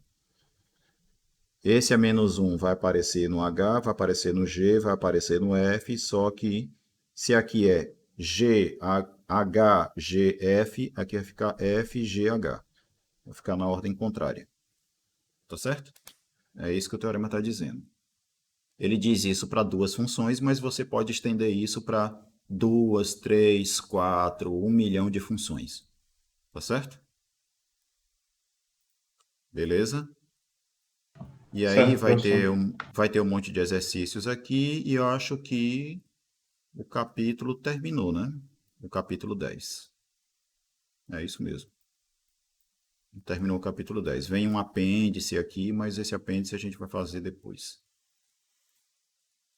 Esse a menos 1 vai aparecer no H, vai aparecer no G, vai aparecer no F, só que se aqui é G, H, G, F, aqui vai ficar F, G, H. Vai ficar na ordem contrária. Tá certo? É isso que o teorema está dizendo. Ele diz isso para duas funções, mas você pode estender isso para 2, 3, 4, 1 milhão de funções. Tá certo? Beleza? E aí Certo, professor. vai ter um monte de exercícios aqui e eu acho que o capítulo terminou, né? O capítulo 10. É isso mesmo. Terminou o capítulo 10. Vem um apêndice aqui, mas esse apêndice a gente vai fazer depois.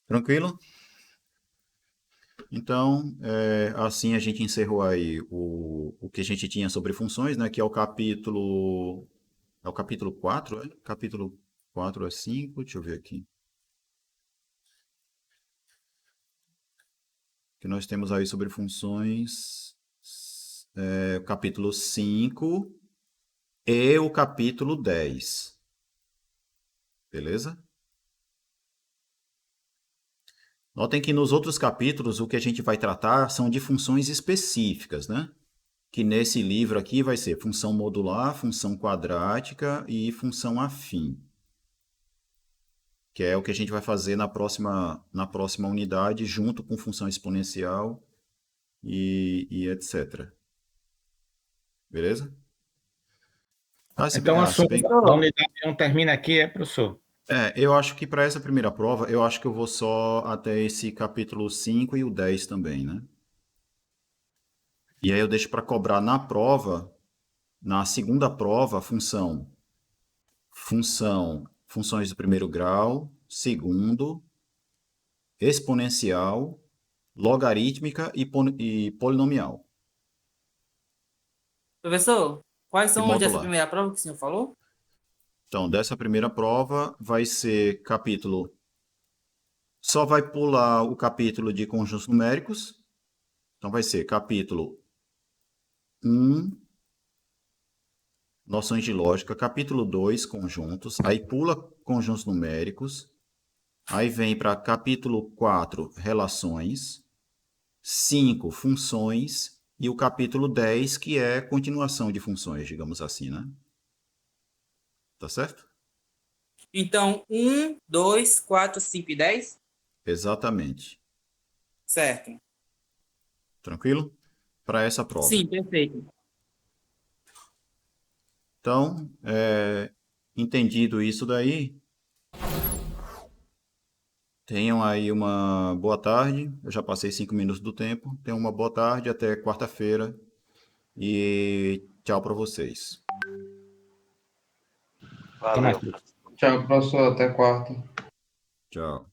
Tranquilo? Então, assim a gente encerrou aí o que a gente tinha sobre funções, né? Que é o capítulo. É o capítulo 4, é? Capítulo 4 é 5, deixa eu ver aqui. Que nós temos aí sobre funções. O capítulo 5 e o capítulo 10. Beleza? Notem que nos outros capítulos o que a gente vai tratar são de funções específicas, né? Que nesse livro aqui vai ser função modular, função quadrática e função afim. Que é o que a gente vai fazer na próxima unidade, junto com função exponencial e etc. Beleza? Então, o Se assunto bem, da unidade 1 termina aqui, professor? eu acho que para essa primeira prova, eu acho que eu vou só até esse capítulo 5 e o 10 também, né? E aí eu deixo para cobrar na prova, na segunda prova, funções do primeiro grau, segundo, exponencial, logarítmica e polinomial. Professor, quais E são os dessa modular. primeira prova que o senhor falou? Então, dessa primeira prova vai ser capítulo. Só vai pular o capítulo de conjuntos numéricos. Então, vai ser capítulo 1, noções de lógica, capítulo 2, conjuntos. Aí pula conjuntos numéricos. Aí vem para capítulo 4, relações. 5, funções. E o capítulo 10, que é continuação de funções, digamos assim, né? Tá certo? Então, 1, 2, 4, 5 e 10? Exatamente. Certo. Tranquilo? Para essa prova. Sim, perfeito. Então, entendido isso daí, tenham aí uma boa tarde. Eu já passei 5 minutos do tempo. Tenham uma boa tarde, até quarta-feira. E tchau para vocês. Até mais, Valeu. professor. Tchau, professor. Até quarta. Tchau.